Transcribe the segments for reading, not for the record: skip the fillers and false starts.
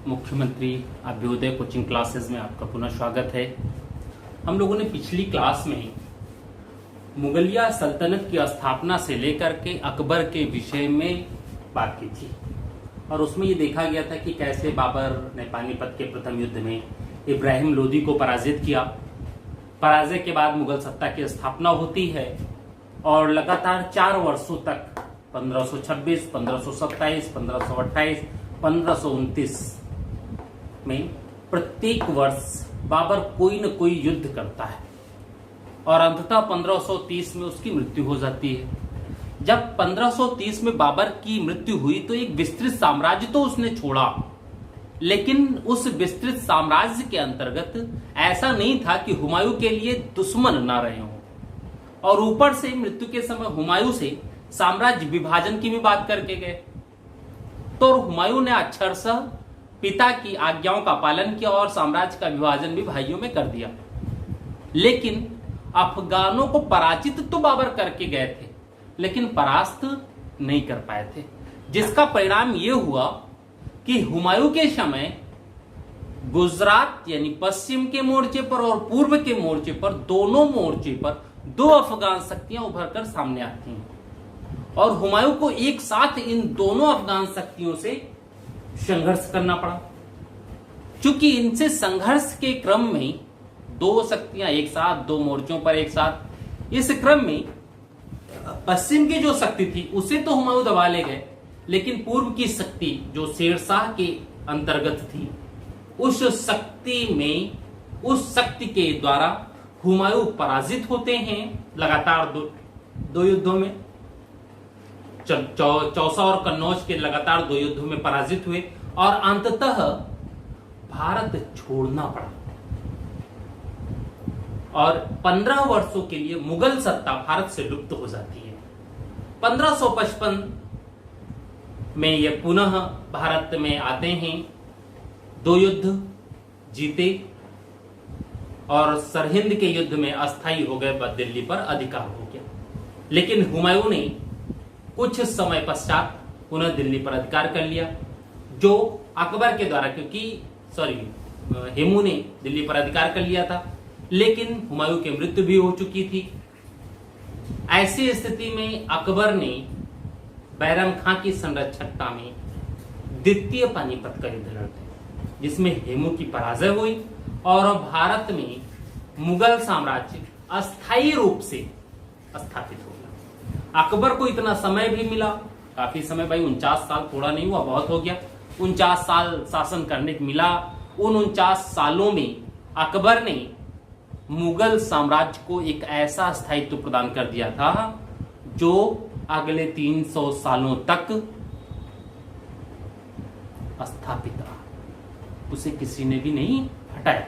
मुख्यमंत्री Abhyuday coaching classes में आपका पुनः स्वागत है। हम लोगों ने पिछली क्लास में मुगलिया सल्तनत की स्थापना से लेकर के अकबर के विषय में बात की थी और उसमें ये देखा गया था कि कैसे बाबर ने पानीपत के प्रथम युद्ध में इब्राहिम लोदी को पराजित किया। पराजय के बाद मुगल सत्ता की स्थापना होती है और लगातार 4 वर्षों तक 1526, 1527, 1528, 1529 में प्रत्येक वर्ष बाबर कोई न कोई युद्ध करता है और अंततः 1530 में उसकी मृत्यु हो जाती है। जब 1530 में बाबर की मृत्यु हुई तो एक विस्तृत साम्राज्य तो उसने छोड़ा, लेकिन उस विस्तृत साम्राज्य के अंतर्गत ऐसा नहीं था कि हुमायूं के लिए दुश्मन ना रहे हों, और ऊपर से मृत्यु के समय हुमायूं से साम्राज्य विभाजन की भी बात करके गए। तो हुमायूं ने अक्षरशः पिता की आज्ञाओं का पालन किया और साम्राज्य का विभाजन भी भाइयों में कर दिया। लेकिन अफगानों को पराजित तो बाबर करके गए थे, लेकिन परास्त नहीं कर पाए थे, जिसका परिणाम यह हुआ कि हुमायूं के समय गुजरात यानी पश्चिम के मोर्चे पर और पूर्व के मोर्चे पर, दोनों मोर्चे पर 2 अफगान शक्तियां उभर कर सामने आती हैं और हुमायूं को एक साथ इन दोनों अफगान शक्तियों से संघर्ष करना पड़ा। चूंकि इनसे संघर्ष के क्रम में 2 शक्तियां एक साथ, 2 मोर्चों पर एक साथ, इस क्रम में पश्चिम की जो शक्ति थी उसे तो हुमायूं दबा ले गए, लेकिन पूर्व की शक्ति जो शेरशाह के अंतर्गत थी, उस शक्ति के द्वारा हुमायूं पराजित होते हैं लगातार 2 युद्धों में। चौसा और कन्नौज के लगातार 2 युद्धों में पराजित हुए और अंततः भारत छोड़ना पड़ा और 15 वर्षों के लिए मुगल सत्ता भारत से लुप्त हो जाती है। 1555 में ये पुनः भारत में आते हैं, 2 युद्ध जीते और सरहिंद के युद्ध में अस्थायी हो गए, दिल्ली पर अधिकार हो गया। लेकिन हुमायूं ने कुछ समय पश्चात पुनः दिल्ली पर अधिकार कर लिया, जो अकबर के द्वारा, हेमू ने दिल्ली पर अधिकार कर लिया था, लेकिन हुमायूं की मृत्यु भी हो चुकी थी। ऐसी स्थिति में अकबर ने बैरम खां की संरक्षकता में द्वितीय पानीपत का युद्ध लड़ते, जिसमें हेमू की पराजय हुई और भारत में मुगल साम्राज्य अस्थायी रूप से स्थापित हो गया। अकबर को इतना समय भी मिला, काफी समय, भाई 49 साल थोड़ा नहीं हुआ, बहुत हो गया। 49 साल शासन करने को मिला। उन 49 सालों में अकबर ने मुगल साम्राज्य को एक ऐसा स्थायित्व प्रदान कर दिया था जो अगले 300 सालों तक स्थापित रहा, उसे किसी ने भी नहीं हटाया।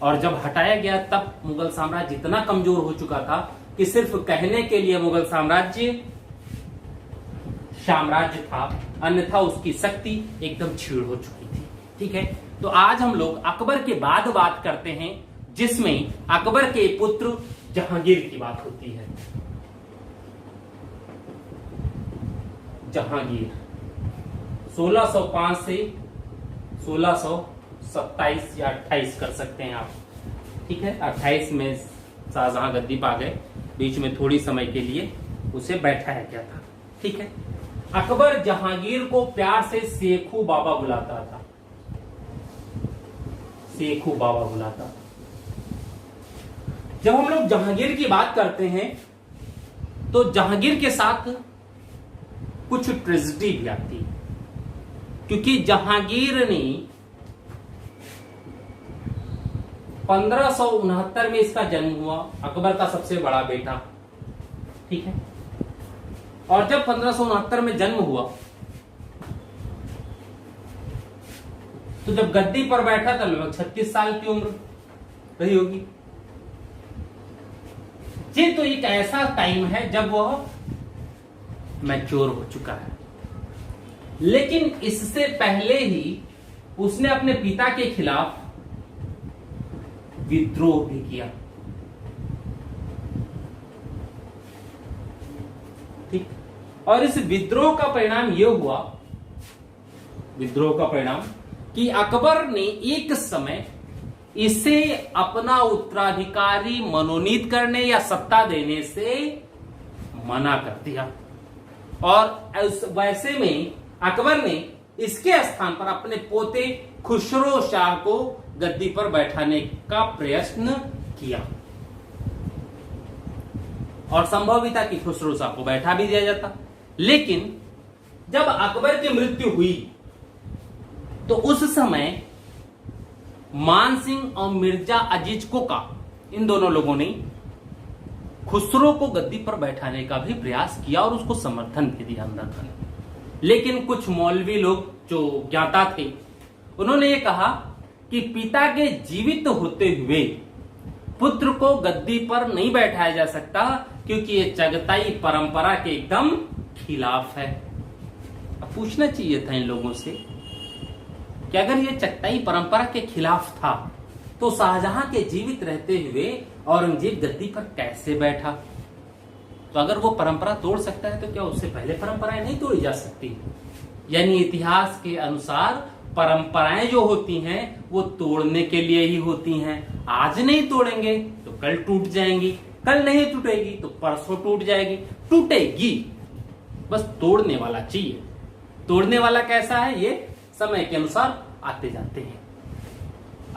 और जब हटाया गया तब मुगल साम्राज्य इतना कमजोर हो चुका था कि सिर्फ कहने के लिए मुगल साम्राज्य था, अन्यथा उसकी शक्ति एकदम क्षीण हो चुकी थी। ठीक है, तो आज हम लोग अकबर के बाद बात करते हैं, जिसमें अकबर के पुत्र जहांगीर की बात होती है। जहांगीर 1605 से 1627 या 28 कर सकते हैं आप। ठीक है, 28 में शाहजहां गद्दी पा गए, बीच में थोड़ी समय के लिए उसे बैठाया गया था। ठीक है, अकबर जहांगीर को प्यार से शेखू बाबा बुलाता था, शेखू बाबा बुलाता था। जब हम लोग जहांगीर की बात करते हैं तो जहांगीर के साथ कुछ ट्रेजेडी भी आती है, क्योंकि जहांगीर ने 1569 में इसका जन्म हुआ, अकबर का सबसे बड़ा बेटा। ठीक है, और जब 1569 में जन्म हुआ तो जब गद्दी पर बैठा था लगभग 36 साल की उम्र रही होगी। ये तो एक ऐसा टाइम है जब वह मैच्योर हो चुका है, लेकिन इससे पहले ही उसने अपने पिता के खिलाफ विद्रोह भी किया। ठीक, और इस विद्रोह का परिणाम यह हुआ, विद्रोह का परिणाम कि अकबर ने एक समय इसे अपना उत्तराधिकारी मनोनीत करने या सत्ता देने से मना कर दिया, और वैसे में अकबर ने इसके स्थान पर अपने पोते खुसरो शाह को गद्दी पर बैठाने का प्रयत्न किया, और संभव भी था कि खुसरो शाह को बैठा भी दिया जाता। लेकिन जब अकबर की मृत्यु हुई तो उस समय मान सिंह और मिर्जा अजीज कोका, इन दोनों लोगों ने खुसरो को गद्दी पर बैठाने का भी प्रयास किया और उसको समर्थन भी दिया अंदर था। लेकिन कुछ मौलवी लोग जो ज्ञाता थे, उन्होंने ये कहा कि पिता के जीवित होते हुए पुत्र को गद्दी पर नहीं बैठाया जा सकता, क्योंकि ये चगताई परंपरा के एकदम खिलाफ है। अब पूछना चाहिए था इन लोगों से कि अगर ये चगताई परंपरा के खिलाफ था तो शाहजहां के जीवित रहते हुए औरंगजेब गद्दी पर कैसे बैठा? तो अगर वो परंपरा तोड़ सकता है तो क्या उससे पहले परंपराएं नहीं तोड़ी जा सकती? यानी इतिहास के अनुसार परंपराएं जो होती हैं वो तोड़ने के लिए ही होती हैं। आज नहीं तोड़ेंगे तो कल टूट जाएंगी, कल नहीं टूटेगी तो परसों टूट जाएगी। टूटेगी, बस तोड़ने वाला चाहिए। तोड़ने वाला कैसा है, ये समय के अनुसार आते जाते हैं।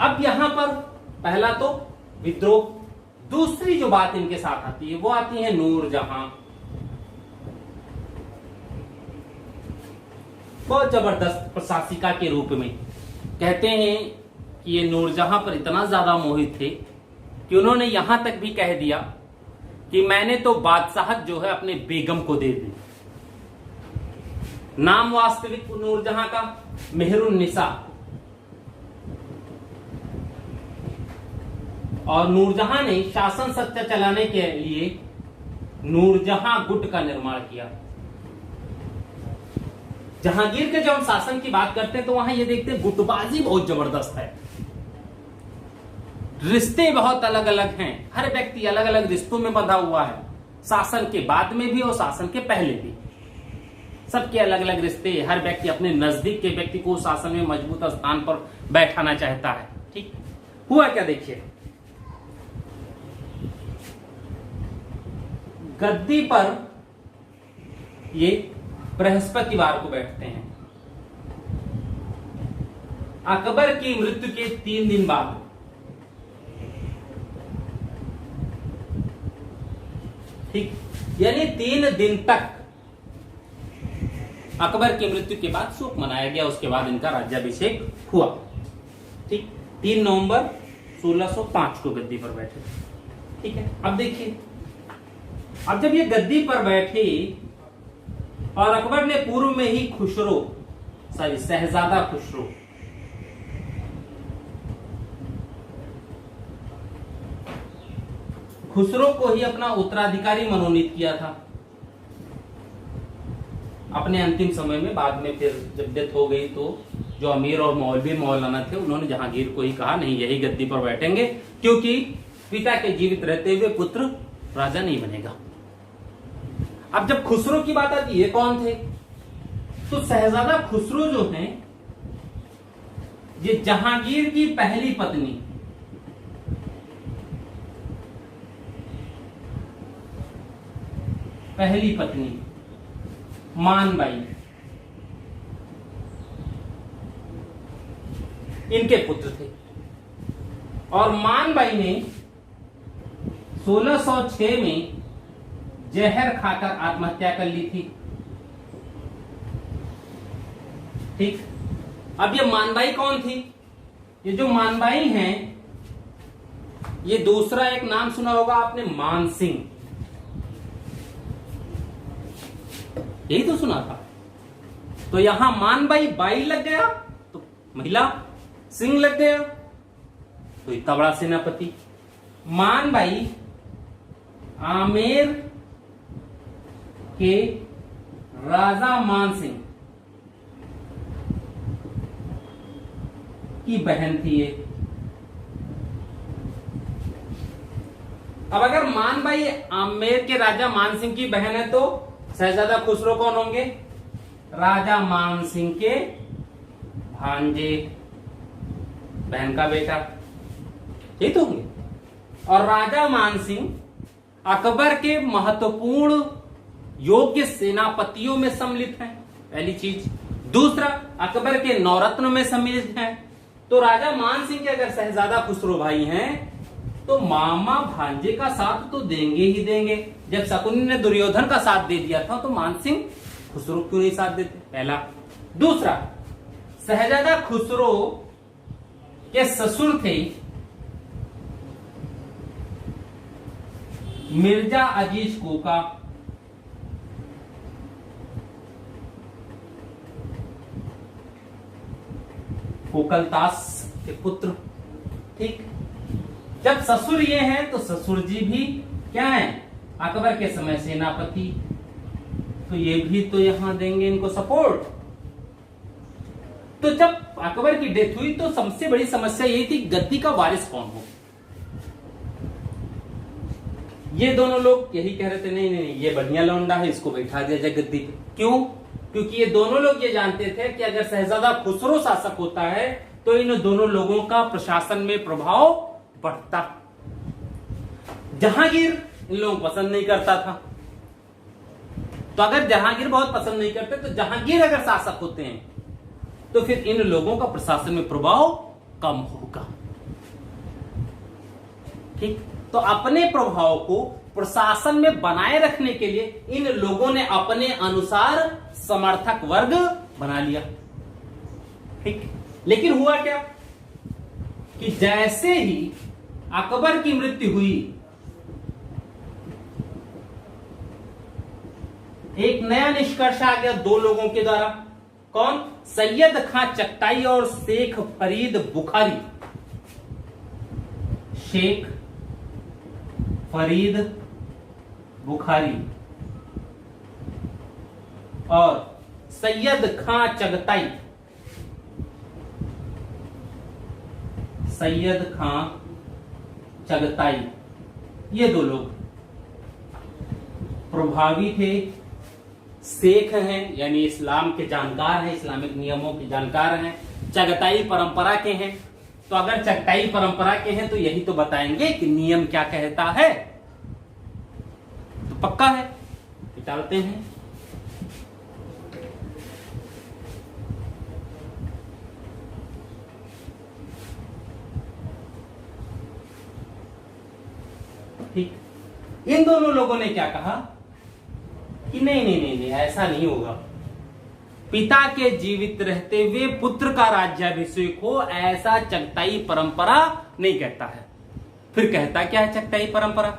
अब यहां पर पहला तो विद्रोह, दूसरी जो बात इनके साथ आती है वो आती है नूरजहां। बहुत जबरदस्त प्रशासिका के रूप में। कहते हैं कि ये नूरजहां पर इतना ज्यादा मोहित थे कि उन्होंने यहां तक भी कह दिया कि मैंने तो बादशाहत जो है अपने बेगम को दे दी। नाम वास्तविक नूरजहां का मेहरुन्निसा, और नूरजहां ने शासन सत्ता चलाने के लिए नूरजहां गुट का निर्माण किया। जहांगीर के जब हम शासन की बात करते हैं तो वहां ये देखते हैं गुटबाजी बहुत जबरदस्त है। रिश्ते बहुत अलग अलग हैं, हर व्यक्ति अलग अलग रिश्तों में बंधा हुआ है, शासन के बाद में भी और शासन के पहले भी। सबके अलग अलग रिश्ते, हर व्यक्ति अपने नजदीक के व्यक्ति को शासन में मजबूत स्थान पर बैठाना चाहता है। ठीक हुआ क्या, देखिए गद्दी पर ये बृहस्पतिवार को बैठते हैं। अकबर की मृत्यु के 3 दिन बाद ठीक, यानी 3 दिन तक अकबर की मृत्यु के बाद शोक मनाया गया। उसके बाद इनका राज्याभिषेक हुआ। ठीक, 3 नवंबर 1605 को गद्दी पर बैठे। ठीक है, अब देखिए, अब जब ये गद्दी पर बैठे और अकबर ने पूर्व में ही शहजादा खुसरो को ही अपना उत्तराधिकारी मनोनीत किया था अपने अंतिम समय में। बाद में फिर जब डेथ हो गई तो जो अमीर और मौलवी मौलाना थे उन्होंने जहांगीर को ही कहा नहीं, यही गद्दी पर बैठेंगे, क्योंकि पिता के जीवित रहते हुए पुत्र राजा नहीं बनेगा। अब जब खुसरो की बात आती है, कौन थे? तो शहजादा खुसरो जो हैं, ये जहांगीर की पहली पत्नी मानबाई, इनके पुत्र थे। और मानबाई ने 1606 में जहर खाकर आत्महत्या कर ली थी। ठीक, अब ये मानबाई कौन थी? ये जो मानबाई हैं, ये दूसरा एक नाम सुना होगा आपने, मान सिंह। यही तो सुना था। तो यहां मानबाई बाई लग गया तो महिला सिंह लग गया, तो इतना बड़ा सेनापति। मानबाई आमेर के राजा मान सिंह की बहन थी ये। अब अगर मानबाई आमेर के राजा मान सिंह की बहन है तो शहजादा खुसरो कौन होंगे? राजा मान सिंह के भांजे। बहन का बेटा, यही तो होंगे। और राजा मानसिंह अकबर के महत्वपूर्ण योग्य सेनापतियों में सम्मिलित हैं, पहली चीज। दूसरा, अकबर के नौरत्न में सम्मिलित हैं। तो राजा मानसिंह के अगर शहजादा खुसरो भाई हैं तो मामा भांजे का साथ तो देंगे ही देंगे। जब शकुनी ने दुर्योधन का साथ दे दिया था तो मानसिंह खुसरो क्यों नहीं साथ देते, पहला। दूसरा, शहजादा खुसरो के ससुर थे मिर्जा अजीज कोका, कोकलतास के पुत्र, ठीक। जब ससुर ये हैं तो ससुर जी भी क्या हैं, अकबर के समय सेनापति, तो ये भी तो यहां देंगे इनको सपोर्ट। तो जब अकबर की डेथ हुई तो सबसे बड़ी समस्या यही थी गद्दी का वारिस कौन हो। ये दोनों लोग यही कह रहे थे, नहीं नहीं ये बढ़िया लौंडा है, इसको बैठा दिया जाए गद्दी पे। क्यों? क्योंकि ये दोनों लोग ये जानते थे कि अगर शहजादा खुसरो शासक होता है तो इन दोनों लोगों का प्रशासन में प्रभाव बढ़ता। जहांगीर इन लोगों को पसंद नहीं करता था, तो अगर जहांगीर बहुत पसंद नहीं करते तो जहांगीर अगर शासक होते हैं तो फिर इन लोगों का प्रशासन में प्रभाव कम होगा, ठीक। तो अपने प्रभाव को प्रशासन में बनाए रखने के लिए इन लोगों ने अपने अनुसार समर्थक वर्ग बना लिया, ठीक। लेकिन हुआ क्या कि जैसे ही अकबर की मृत्यु हुई, एक नया निष्कर्ष आ गया दो लोगों के द्वारा। कौन? सैयद खां चगताई और शेख फरीद बुखारी। शेख फरीद बुखारी और सैयद खां चगताई, सैयद खां चगताई, ये दो लोग प्रभावी थे, शेख हैं यानी इस्लाम के जानकार हैं, इस्लामिक नियमों के जानकार हैं, चगताई परंपरा के हैं। तो अगर चगताई परंपरा के हैं तो यही तो बताएंगे कि नियम क्या कहता है, तो पक्का है, निकालते हैं। ठीक, इन दोनों लोगों ने क्या कहा कि नहीं नहीं नहीं नहीं ऐसा नहीं होगा, पिता के जीवित रहते हुए पुत्र का राज्याभिषेक हो, ऐसा चगताई परंपरा नहीं कहता है। फिर कहता क्या है चगताई परंपरा?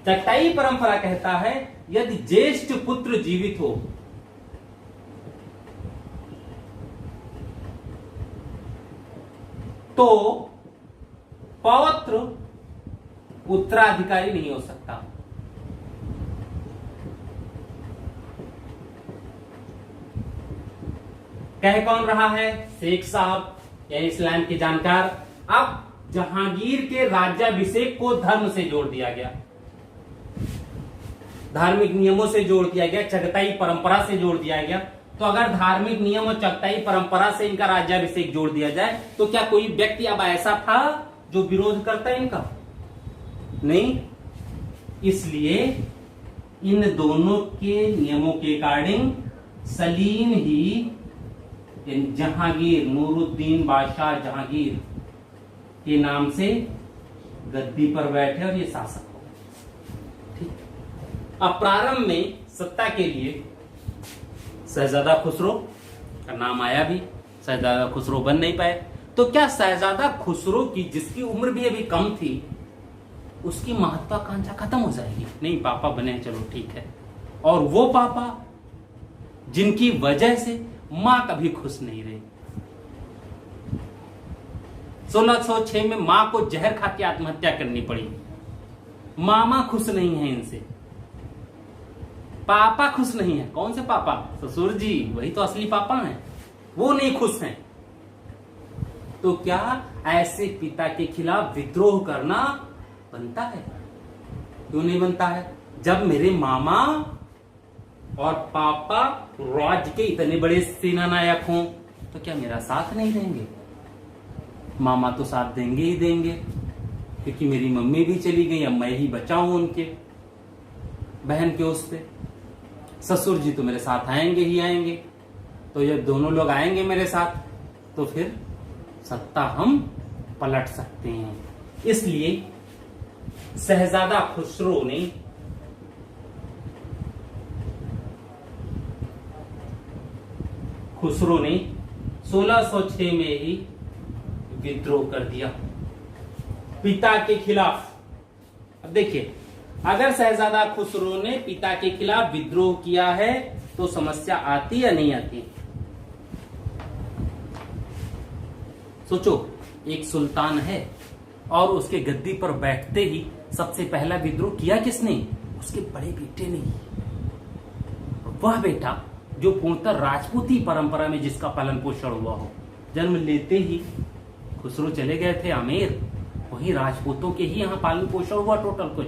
चगताई परंपरा कहता है यदि ज्येष्ठ पुत्र जीवित हो तो पौत्र उत्तराधिकारी नहीं हो सकता। कह कौन रहा है? शेख साहब यानी इस्लाम के जानकार। अब जहांगीर के राज्याभिषेक को धर्म से जोड़ दिया गया, धार्मिक नियमों से जोड़ दिया गया, चगताई परंपरा से जोड़ दिया गया। तो अगर धार्मिक नियम और चगताई परंपरा से इनका राज्याभिषेक जोड़ दिया जाए तो क्या कोई व्यक्ति अब ऐसा था जो विरोध करता है इनका? नहीं। इसलिए इन दोनों के नियमों के अकॉर्डिंग सलीम ही जहांगीर, नूरुद्दीन बादशाह जहांगीर के नाम से गद्दी पर बैठे और ये शासक हो। ठीक। अब प्रारंभ में सत्ता के लिए शहजादा खुसरो का नाम आया भी, शहजादा खुसरो बन नहीं पाए। तो क्या शहजादा खुसरो की, जिसकी उम्र भी अभी कम थी, उसकी महत्वाकांक्षा खत्म हो जाएगी? नहीं, पापा बने, चलो ठीक है। और वो पापा जिनकी वजह से मां कभी खुश नहीं रही। 1606 में मां को जहर खा के आत्महत्या करनी पड़ी। मामा खुश नहीं है इनसे, पापा खुश नहीं है। कौन से पापा? ससुर जी, वही तो असली पापा हैं, वो नहीं खुश हैं। तो क्या ऐसे पिता के खिलाफ विद्रोह करना बनता है? क्यों नहीं बनता है? जब मेरे मामा और पापा राज्य के इतने बड़े सेना नायक हों तो क्या मेरा साथ नहीं देंगे? मामा तो साथ देंगे ही देंगे, क्योंकि मेरी मम्मी भी चली गई, अब मैं ही बचा हूं उनके बहन के उस पे। ससुर जी तो मेरे साथ आएंगे ही आएंगे, तो जब दोनों लोग आएंगे मेरे साथ तो फिर सत्ता हम पलट सकते हैं। इसलिए शहजादा खुसरो ने खुसरो ने 1606 में ही विद्रोह कर दिया पिता के खिलाफ। अब देखिए, अगर शहजादा खुसरो ने पिता के खिलाफ विद्रोह किया है तो समस्या आती या नहीं आती? सोचो, एक सुल्तान है और उसके गद्दी पर बैठते ही सबसे पहला विद्रोह किया किसने? उसके बड़े बेटे ने। वह बेटा जो पूर्णतः राजपूती परंपरा में जिसका पालन पोषण हुआ हो, जन्म लेते ही खुसरो चले गए थे आमेर, वही राजपूतों के ही यहाँ पालन पोषण हुआ। टोटल कुछ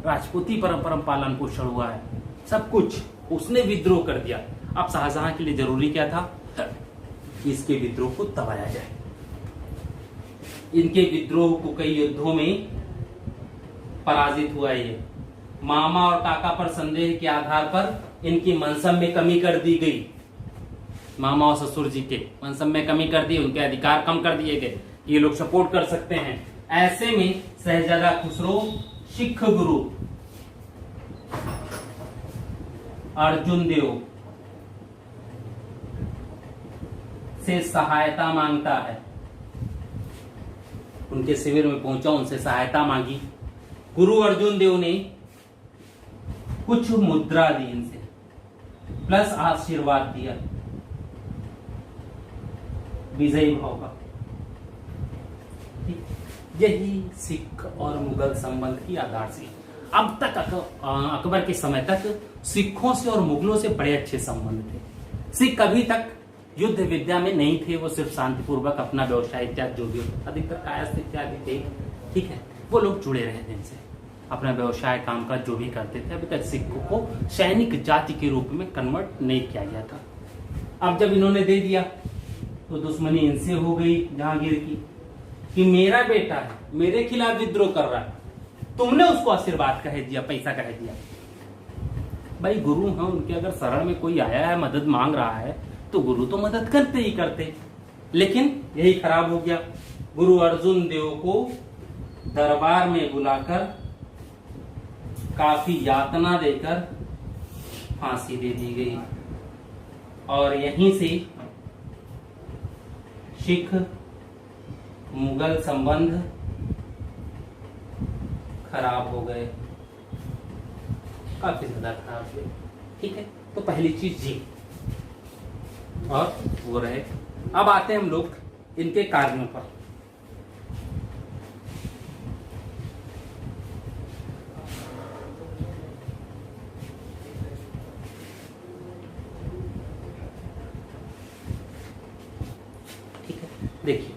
राजपूती परंपरा में पालन पोषण हुआ है, सब कुछ उसने विद्रोह कर दिया। अब शाहजहां के लिए जरूरी क्या था कि इसके विद्रोह को दबाया जाए। इनके विद्रोह को कई युद्धों में पराजित हुआ। ये मामा और काका पर संदेह के आधार पर इनकी मनसब में कमी कर दी गई। मामा और ससुर जी के मनसब में कमी कर दी, उनके अधिकार कम कर दिए गए, ये लोग सपोर्ट कर सकते हैं। ऐसे में शहजादा खुसरो सिख गुरु अर्जुन देव से सहायता मांगता है। उनके शिविर में पहुंचा, उनसे सहायता मांगी। गुरु अर्जुन देव ने कुछ मुद्रा दी इनसे, प्लस आशीर्वाद दिया विजयी भाव का। यही सिख और मुगल संबंध की आधारशिला। अब तक अकबर के समय तक सिखों से और मुगलों से बड़े अच्छे संबंध थे। सिख कभी तक युद्ध विद्या में नहीं थे, वो सिर्फ शांतिपूर्वक अपना व्यवसाय इत्यादि जो भी अधिकतर कायस्थ इत्यादि थे, ठीक है, वो लोग जुड़े रहे थे इनसे, अपना व्यवसाय कामकाज जो भी करते थे। अभी तक सिखों को सैनिक जाति के रूप में कन्वर्ट नहीं किया गया था। अब जब इन्होंने दे दिया तो दुश्मनी इनसे हो गई जहांगीर की, कि मेरा बेटा है, मेरे खिलाफ विद्रोह कर रहा है, तुमने उसको आशीर्वाद कह दिया, पैसा कह दिया। भाई गुरु हैं, उनके अगर शरण में कोई आया है, मदद मांग रहा है, तो गुरु तो मदद करते ही करते। लेकिन यही खराब हो गया। गुरु अर्जुन देव को दरबार में बुलाकर काफी यातना देकर फांसी दे दी गई, और यहीं से सिख मुगल संबंध खराब हो गए, काफी ज्यादा खराब हुए। ठीक है, तो पहली चीज जी और वो रहे। अब आते हैं हम लोग इनके कार्यों पर। ठीक है, देखिए,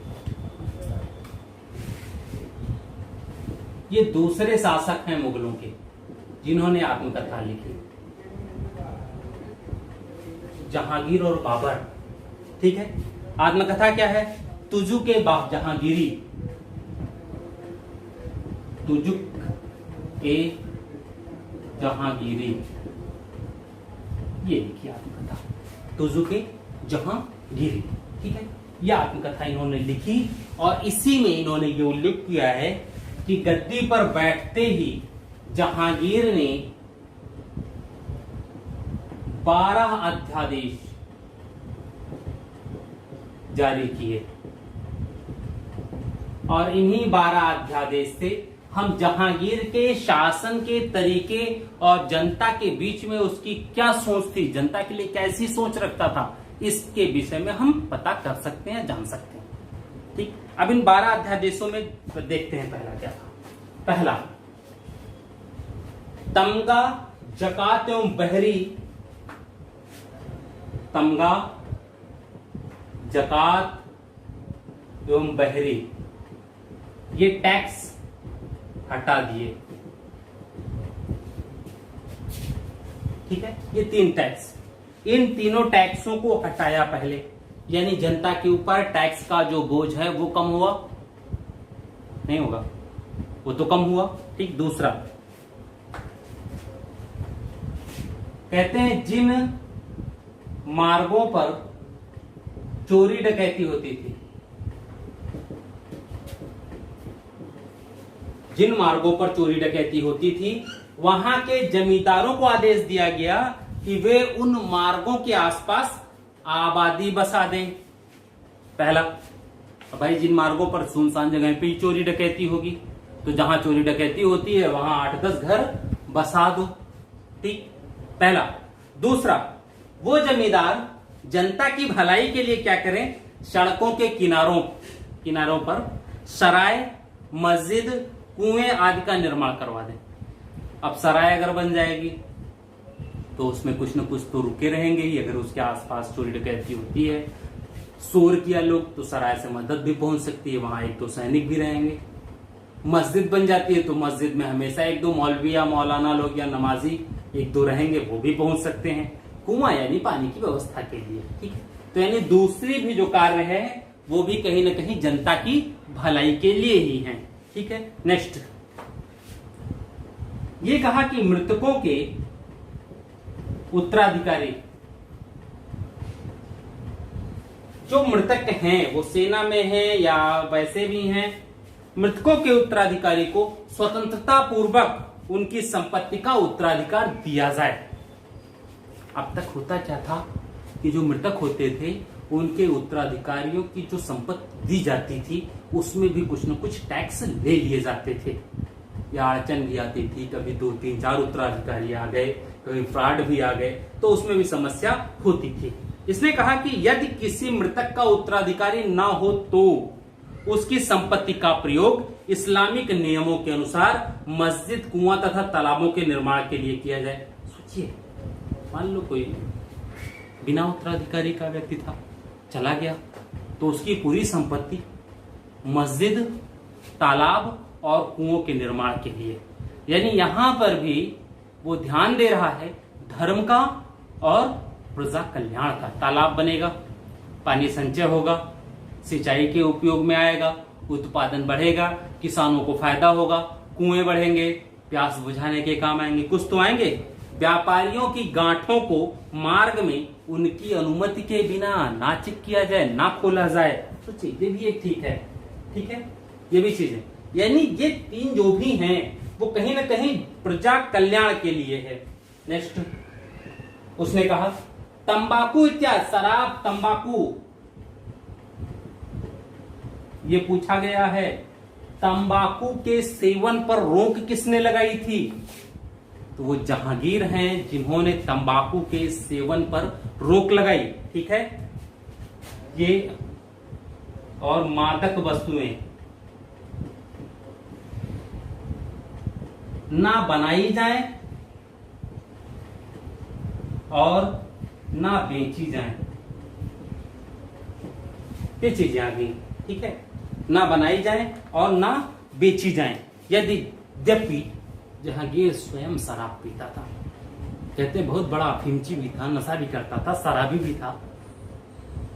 ये दूसरे शासक हैं मुगलों के जिन्होंने आत्मकथा लिखी, जहांगीर और बाबर। ठीक है, आत्मकथा क्या है? तुजुक के जहांगीरी, तुजुक के जहांगीरी, ये लिखी आत्मकथा, तुजुक के जहांगीरी। ठीक है, यह आत्मकथा इन्होंने लिखी, और इसी में इन्होंने ये उल्लेख किया है कि गद्दी पर बैठते ही जहांगीर ने 12 अध्यादेश जारी किए, और इन्हीं 12 अध्यादेश से हम जहांगीर के शासन के तरीके और जनता के बीच में उसकी क्या सोच थी, जनता के लिए कैसी सोच रखता था, इसके विषय में हम पता कर सकते हैं, जान सकते हैं। ठीक, अब इन 12 अध्यादेशों में देखते हैं पहला क्या था। पहला, तमगा, जकात एवं बहरी, तमगा, जकात एवं बहरी, ये टैक्स हटा दिए। ठीक है, ये 3 टैक्स, इन तीनों टैक्सों को हटाया पहले। यानी जनता के ऊपर टैक्स का जो बोझ है वो कम हुआ, नहीं होगा, वो तो कम हुआ। ठीक। दूसरा कहते हैं जिन मार्गों पर चोरी डकैती होती थी, जिन मार्गों पर चोरी डकैती होती थी वहां के जमींदारों को आदेश दिया गया कि वे उन मार्गों के आसपास आबादी बसा दें। पहला, भाई जिन मार्गों पर सुनसान जगह पे चोरी डकैती होगी तो जहां चोरी डकैती होती है वहां 8-10 घर बसा दो। ठीक, पहला। दूसरा, वो जमींदार जनता की भलाई के लिए क्या करें, सड़कों के किनारों पर सराय, मस्जिद, कुएं आदि का निर्माण करवा दें। अब सराय अगर बन जाएगी तो उसमें कुछ न कुछ तो रुके रहेंगे ही, अगर उसके आसपास चोरी डकैती होती है, शोर किया लोग, तो सराय से मदद भी पहुंच सकती है, वहां 1-2 सैनिक भी रहेंगे। मस्जिद बन जाती है तो मस्जिद में हमेशा 1-2 मौलवी या मौलाना लोग या नमाजी 1-2 रहेंगे, वो भी पहुंच सकते हैं। कुआं यानी पानी की व्यवस्था के लिए। ठीक है, तो यानी दूसरी भी जो कार्य है वो भी कहीं ना कहीं जनता की भलाई के लिए ही है। ठीक है, नेक्स्ट ये कहा कि मृतकों के उत्तराधिकारी, जो मृतक हैं वो सेना में हैं या वैसे भी हैं, मृतकों के उत्तराधिकारी को स्वतंत्रता पूर्वक उनकी संपत्ति का उत्तराधिकार दिया जाए। अब तक होता क्या था कि जो मृतक होते थे उनके उत्तराधिकारियों की जो संपत्ति दी जाती थी उसमें भी कुछ न कुछ टैक्स ले लिए जाते थे, या अड़चन भी आती थी, कभी 2-3-4 उत्तराधिकारी आ गए, कभी फ्रॉड भी आ गए, तो उसमें भी समस्या होती थी। इसने कहा कि यदि किसी मृतक का उत्तराधिकारी ना हो तो उसकी संपत्ति का प्रयोग इस्लामिक नियमों के अनुसार मस्जिद, कुआं तथा तालाबों के निर्माण के लिए किया जाए। सोचिए, मान लो कोई बिना उत्तराधिकारी का व्यक्ति था, चला गया, तो उसकी पूरी संपत्ति मस्जिद, तालाब और कुओं के निर्माण के लिए, यानी यहां पर भी वो ध्यान दे रहा है धर्म का और प्रजा कल्याण का। तालाब बनेगा, पानी संचय होगा, सिंचाई के उपयोग में आएगा, उत्पादन बढ़ेगा, किसानों को फायदा होगा, कुएं बढ़ेंगे, प्यास बुझाने के काम आएंगे, कुछ तो आएंगे। व्यापारियों की गांठों को मार्ग में उनकी अनुमति के बिना ना चेक किया जाए, ना खोला जाए, तो चीजें भी एक ठीक है। ठीक है, ये भी चीजें, यानी ये 3 जो भी हैं वो कहीं ना कहीं प्रजा कल्याण के लिए है। नेक्स्ट उसने कहा तंबाकू इत्यादि, शराब, तंबाकू, ये पूछा गया है तंबाकू के सेवन पर रोक किसने लगाई थी, तो वो जहांगीर हैं जिन्होंने तंबाकू के सेवन पर रोक लगाई। ठीक है, ये और मादक वस्तुएं ना बनाई जाए और ना बेची जाए, ये चीजें आ गई। ठीक है, ना बनाई जाए और ना बेची जाए। यद्यपि जहांगीर स्वयं शराब पीता था, कहते हैं बहुत बड़ा अफीमची भी था, नशा भी करता था, शराबी भी था।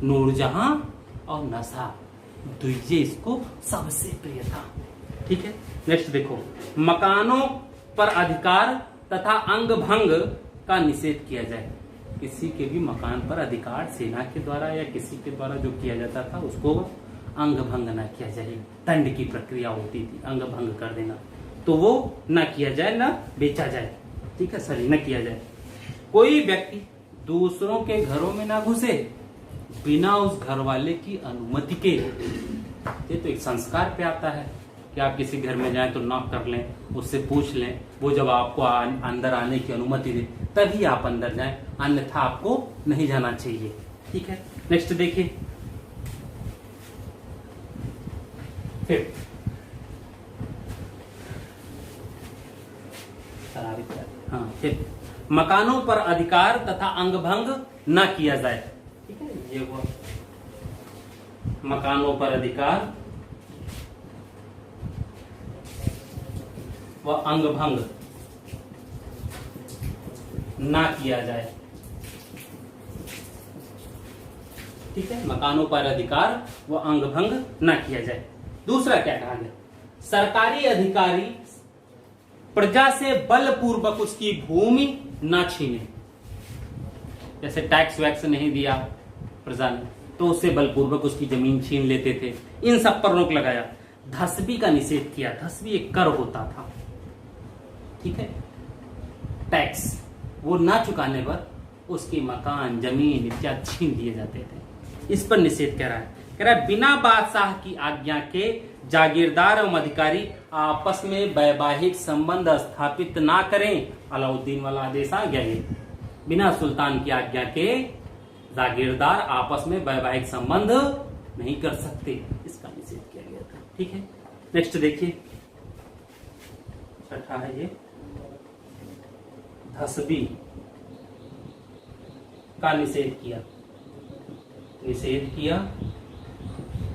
नूरजहां और नशा दुइये इसको सबसे प्रिय था। ठीक है, नेक्स्ट देखो, मकानों पर अधिकार तथा अंग भंग का निषेध किया जाए। किसी के भी मकान पर अधिकार सेना के द्वारा या किसी के द्वारा जो किया जाता था उसको अंग भंग न किया जाए। दंड की प्रक्रिया होती थी अंग भंग कर देना, तो वो न किया जाए, न बेचा जाए। ठीक है, सॉरी, न किया जाए। कोई व्यक्ति दूसरों के घरों में ना घुसे बिना उस घर वाले की अनुमति के। ये तो एक संस्कार पे आता है कि आप किसी घर में जाएं तो नॉक कर लें, उससे पूछ लें, वो जब आपको अंदर आने की अनुमति दे तभी आप अंदर जाएं, अन्यथा आपको नहीं जाना चाहिए। ठीक है, नेक्स्ट देखिए, फिर हाँ, फिर मकानों पर अधिकार तथा अंग भंग न किया जाए। ठीक है, ये वो मकानों पर अधिकार व अंग भंग ना किया जाए। ठीक है, मकानों पर अधिकार व अंग भंग न किया जाए। दूसरा क्या कहा गया, सरकारी अधिकारी प्रजा से बलपूर्वक उसकी भूमि न छीने। जैसे टैक्स वैक्स नहीं दिया प्रजा ने तो उससे बलपूर्वक उसकी जमीन छीन लेते थे, इन सब पर रोक लगाया। धसबी का निषेध किया, धसबी एक कर होता था, ठीक है, टैक्स, वो ना चुकाने पर उसके मकान जमीन इत्यादि छीन दिए जाते थे। इस पर निषेध कह रहा है बिना बादशाह की आज्ञा के जागीरदार एवं अधिकारी आपस में वैवाहिक संबंध स्थापित ना करें। अलाउद्दीन वाला आदेश आ गया ये, बिना सुल्तान की आज्ञा के जागीरदार आपस में वैवाहिक संबंध नहीं कर सकते, इसका निषेध किया गया था। ठीक है, नेक्स्ट देखिए, छठा है ये, धसबी का निषेध किया,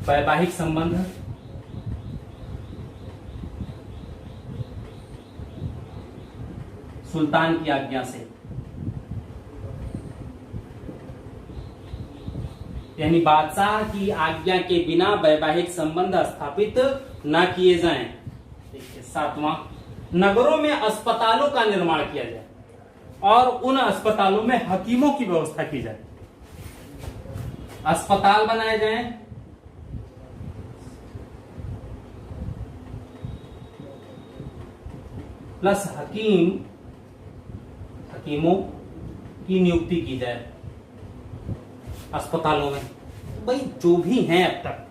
वैवाहिक संबंध सुल्तान की आज्ञा से, यानी बादशाह की आज्ञा के बिना वैवाहिक संबंध स्थापित न किए जाएं। देखिए, सातवां, नगरों में अस्पतालों का निर्माण किया जाए और उन अस्पतालों में हकीमों की व्यवस्था की जाए। अस्पताल बनाए जाएं, प्लस हकीमों की नियुक्ति की जाए अस्पतालों में। भाई जो भी हैं अब तक,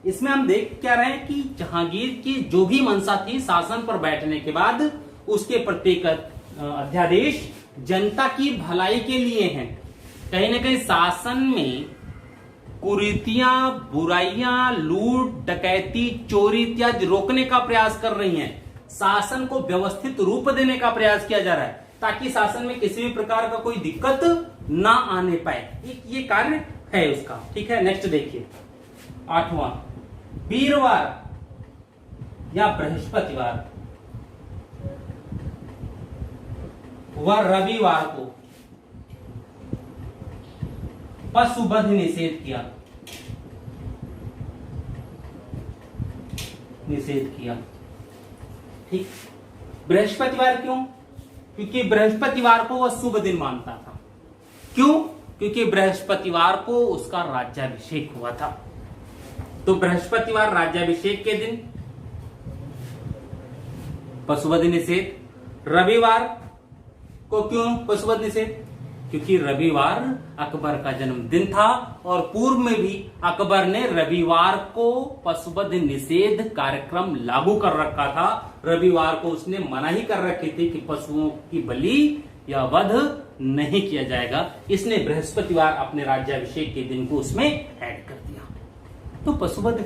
इसमें हम देख क्या रहे हैं कि जहांगीर की जो भी मंशा थी शासन पर बैठने के बाद, उसके प्रत्येक अध्यादेश जनता की भलाई के लिए हैं। कहीं ना कहीं शासन में कुरीतियां, बुराइयां, लूट, डकैती, चोरी इत्यादि रोकने का प्रयास कर रही हैं। शासन को व्यवस्थित रूप देने का प्रयास किया जा रहा है ताकि शासन में किसी भी प्रकार का कोई दिक्कत ना आने पाए। ये कार्य है उसका। ठीक है, नेक्स्ट देखिए, आठवां, वीरवार या बृहस्पतिवार व रविवार को पशुवध निषेध किया। ठीक, बृहस्पतिवार क्यों? क्योंकि बृहस्पतिवार को वह शुभ दिन मानता था। क्यों? क्योंकि बृहस्पतिवार को उसका राज्याभिषेक हुआ था। तो बृहस्पतिवार राज्याभिषेक के दिन पशुवध निषेध। रविवार को क्यों पशुवध निषेध? क्योंकि रविवार अकबर का जन्मदिन था और पूर्व में भी अकबर ने रविवार को पशुवध निषेध कार्यक्रम लागू कर रखा था। रविवार को उसने मना ही कर रखी थी कि पशुओं की बलि या वध नहीं किया जाएगा। इसने बृहस्पतिवार अपने राज्याभिषेक के दिन को उसमें ऐड कर दिया। तो पशुवध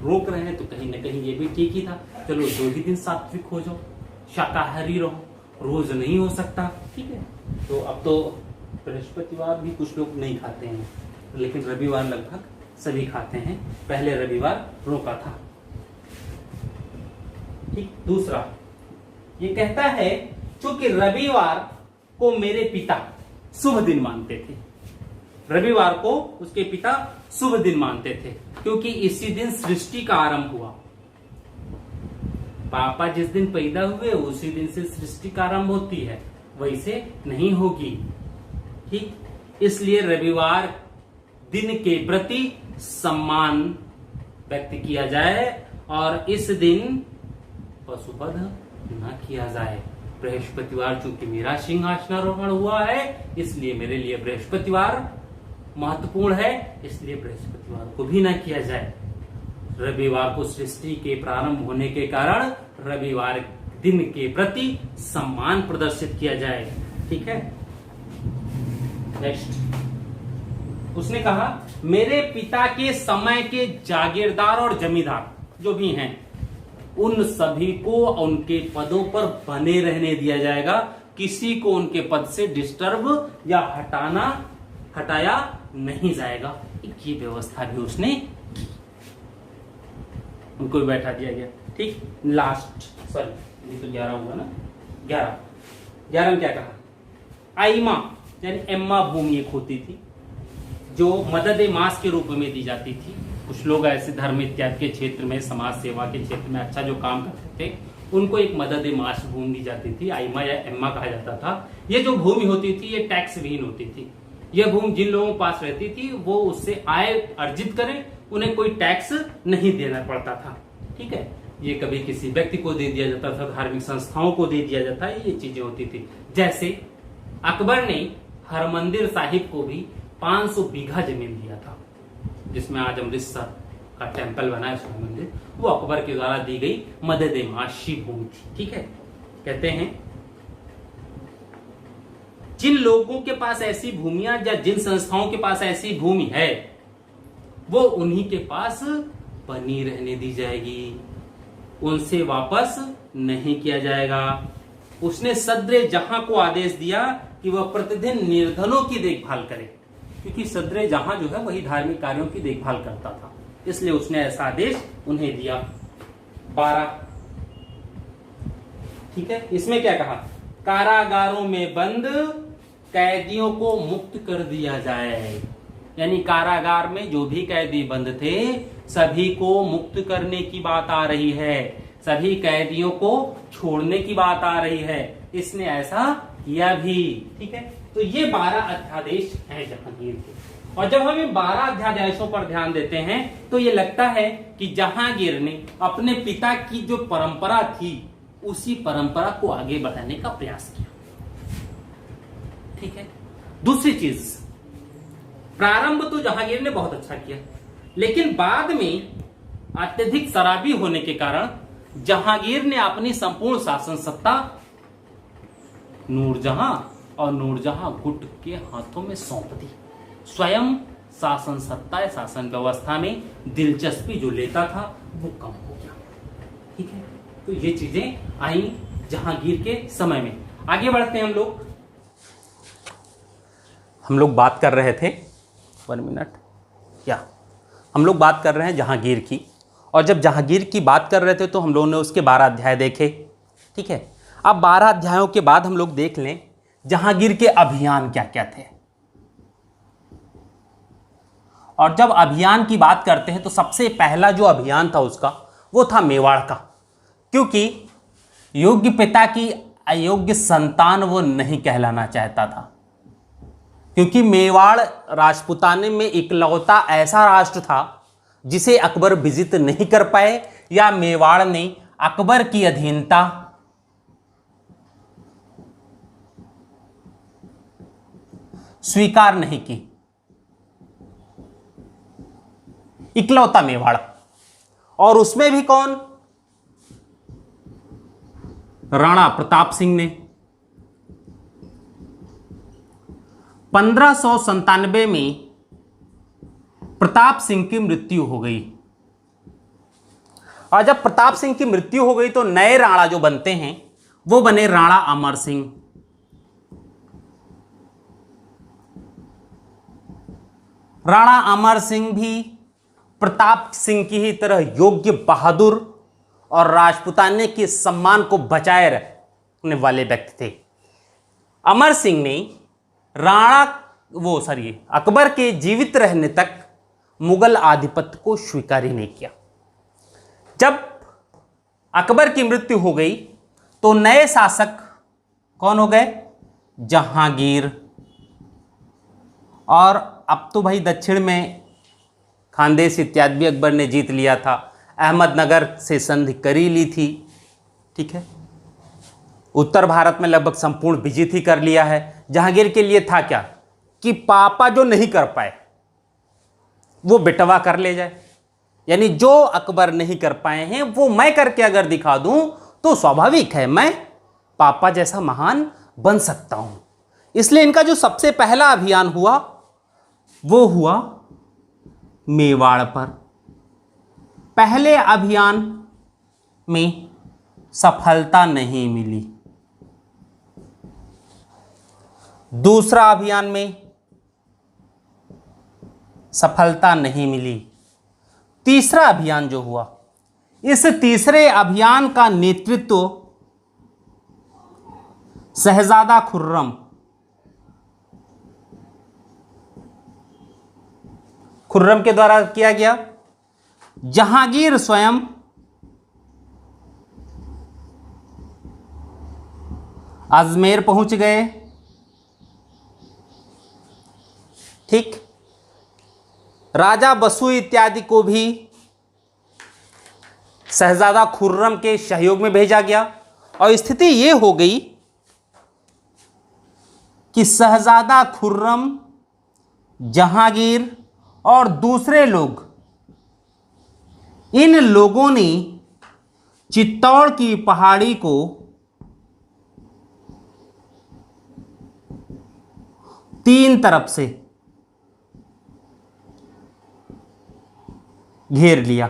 रोक रहे हैं तो कहीं ना कहीं ये भी ठीक ही था। चलो 2 ही दिन सात्विक हो जाओ, शाकाहारी रहो, रोज नहीं हो सकता। ठीक है, तो अब तो बृहस्पतिवार भी कुछ लोग नहीं खाते हैं, लेकिन रविवार लगभग सभी खाते हैं। पहले रविवार रोका था। ठीक, दूसरा ये कहता है चूंकि रविवार को मेरे पिता शुभ दिन मानते थे, रविवार को उसके पिता शुभ दिन मानते थे क्योंकि इसी दिन सृष्टि का आरंभ हुआ। पापा जिस दिन पैदा हुए उसी दिन से सृष्टि का आरंभ होती है, वैसे नहीं होगी। ठीक, इसलिए रविवार दिन के प्रति सम्मान व्यक्त किया जाए और इस दिन पशुवध न किया जाए। बृहस्पतिवार चूंकि मेरा सिंहासनारोहण हुआ है, इसलिए मेरे लिए बृहस्पतिवार महत्वपूर्ण है, इसलिए बृहस्पतिवार को भी न किया जाए। रविवार को सृष्टि के प्रारंभ होने के कारण रविवार दिन के प्रति सम्मान प्रदर्शित किया जाए। ठीक है, नेक्स्ट, उसने कहा मेरे पिता के समय के जागीरदार और जमींदार जो भी हैं उन सभी को उनके पदों पर बने रहने दिया जाएगा। किसी को उनके पद से डिस्टर्ब या हटाया नहीं जाएगा। ये व्यवस्था भी उसने की, उनको भी बैठा दिया गया। ठीक, लास्ट, सॉरी ये तो 11 हुआ ना, 11 में क्या कहा? आइमा यानी एम्मा भूमि एक होती थी, जो मदद मास के रूप में दी जाती थी। कुछ लोग ऐसे धर्म इत्यादि के क्षेत्र में, समाज सेवा के क्षेत्र में अच्छा जो काम करते थे, उनको एक मदद मास भूमि दी जाती थी, आइमा या एम्मा कहा जाता था। ये जो भूमि होती थी ये टैक्स विहीन होती थी। यह भूमि जिन लोगों के पास रहती थी वो उससे आय अर्जित करें, उन्हें कोई टैक्स नहीं देना पड़ता था। ठीक है, ये कभी किसी व्यक्ति को दे दिया जाता था, धार्मिक संस्थाओं को दे दिया जाता है, ये चीजें होती थी। जैसे अकबर ने हरमंदिर साहिब को भी 500 बीघा जमीन दिया था, जिसमें आज अमृतसर का टेम्पल बना है स्वर्ण मंदिर, वो अकबर के द्वारा दी गई मदद माशी भूमि थी। ठीक है, कहते हैं जिन लोगों के पास ऐसी भूमियां या जिन संस्थाओं के पास ऐसी भूमि है वो उन्हीं के पास बनी रहने दी जाएगी, उनसे वापस नहीं किया जाएगा। उसने सद्रे जहां को आदेश दिया कि वह प्रतिदिन निर्धनों की देखभाल करे, क्योंकि सद्रे जहां जो है वही धार्मिक कार्यों की देखभाल करता था, इसलिए उसने ऐसा आदेश उन्हें दिया। 12, ठीक है, इसमें क्या कहा, कारागारों में बंद कैदियों को मुक्त कर दिया जाए। यानी कारागार में जो भी कैदी बंद थे सभी को मुक्त करने की बात आ रही है, सभी कैदियों को छोड़ने की बात आ रही है। इसने ऐसा किया भी। ठीक है, तो ये 12 अध्यादेश हैं जहांगीर के। और जब हम इन 12 अध्यादेशों पर ध्यान देते हैं तो ये लगता है कि जहांगीर ने अपने पिता की जो परंपरा थी उसी परंपरा को आगे बढ़ाने का प्रयास किया। ठीक है, दूसरी चीज, प्रारंभ तो जहांगीर ने बहुत अच्छा किया, लेकिन बाद में अत्यधिक शराबी होने के कारण जहांगीर ने अपनी संपूर्ण शासन सत्ता नूरजहां और नूरजहां गुट के हाथों में सौंप दी। स्वयं शासन सत्ता, शासन व्यवस्था में दिलचस्पी जो लेता था वो कम हो गया। ठीक है, तो ये चीजें आई जहांगीर के समय में। आगे बढ़ते हैं हम लोग बात कर रहे थे, 1 मिनट, हम लोग बात कर रहे हैं जहांगीर की। और जब जहांगीर की बात कर रहे थे तो हम लोगों ने उसके 12 अध्याय देखे। ठीक है, अब 12 अध्यायों के बाद हम लोग देख लें जहांगीर के अभियान क्या क्या थे। और जब अभियान की बात करते हैं तो सबसे पहला जो अभियान था उसका वो था मेवाड़ का, क्योंकि योग्य पिता की अयोग्य संतान वो नहीं कहलाना चाहता था। क्योंकि मेवाड़ राजपुताने में इकलौता ऐसा राष्ट्र था जिसे अकबर विजित नहीं कर पाए, या मेवाड़ ने अकबर की अधीनता स्वीकार नहीं की। इकलौता मेवाड़, और उसमें भी कौन, राणा प्रताप सिंह ने 1597 में प्रताप सिंह की मृत्यु हो गई। और जब प्रताप सिंह की मृत्यु हो गई तो नए राणा जो बनते हैं वो बने राणा अमर सिंह। राणा अमर सिंह भी प्रताप सिंह की ही तरह योग्य, बहादुर और राजपुताने के सम्मान को बचाए रखने वाले व्यक्ति थे। अमर सिंह ने अकबर के जीवित रहने तक मुगल आधिपत्य को स्वीकार ही नहीं किया। जब अकबर की मृत्यु हो गई तो नए शासक कौन हो गए, जहांगीर। और अब तो भाई दक्षिण में खानदेश इत्यादि भी अकबर ने जीत लिया था, अहमदनगर से संधि कर ही ली थी। ठीक है, उत्तर भारत में लगभग संपूर्ण विजित ही कर लिया है। जहांगीर के लिए था क्या कि पापा जो नहीं कर पाए वो बेटवा कर ले जाए, यानी जो अकबर नहीं कर पाए हैं वो मैं करके अगर दिखा दूं तो स्वाभाविक है मैं पापा जैसा महान बन सकता हूं। इसलिए इनका जो सबसे पहला अभियान हुआ वो हुआ मेवाड़ पर। पहले अभियान में सफलता नहीं मिली, दूसरा अभियान में सफलता नहीं मिली, तीसरा अभियान जो हुआ, इस तीसरे अभियान का नेतृत्व शहजादा खुर्रम खुर्रम के द्वारा किया गया। जहांगीर स्वयं अजमेर पहुंच गए। ठीक, राजा बसु इत्यादि को भी शहजादा खुर्रम के सहयोग में भेजा गया और स्थिति यह हो गई कि शहजादा खुर्रम, जहांगीर और दूसरे लोग, इन लोगों ने चित्तौड़ की पहाड़ी को तीन तरफ से घेर लिया।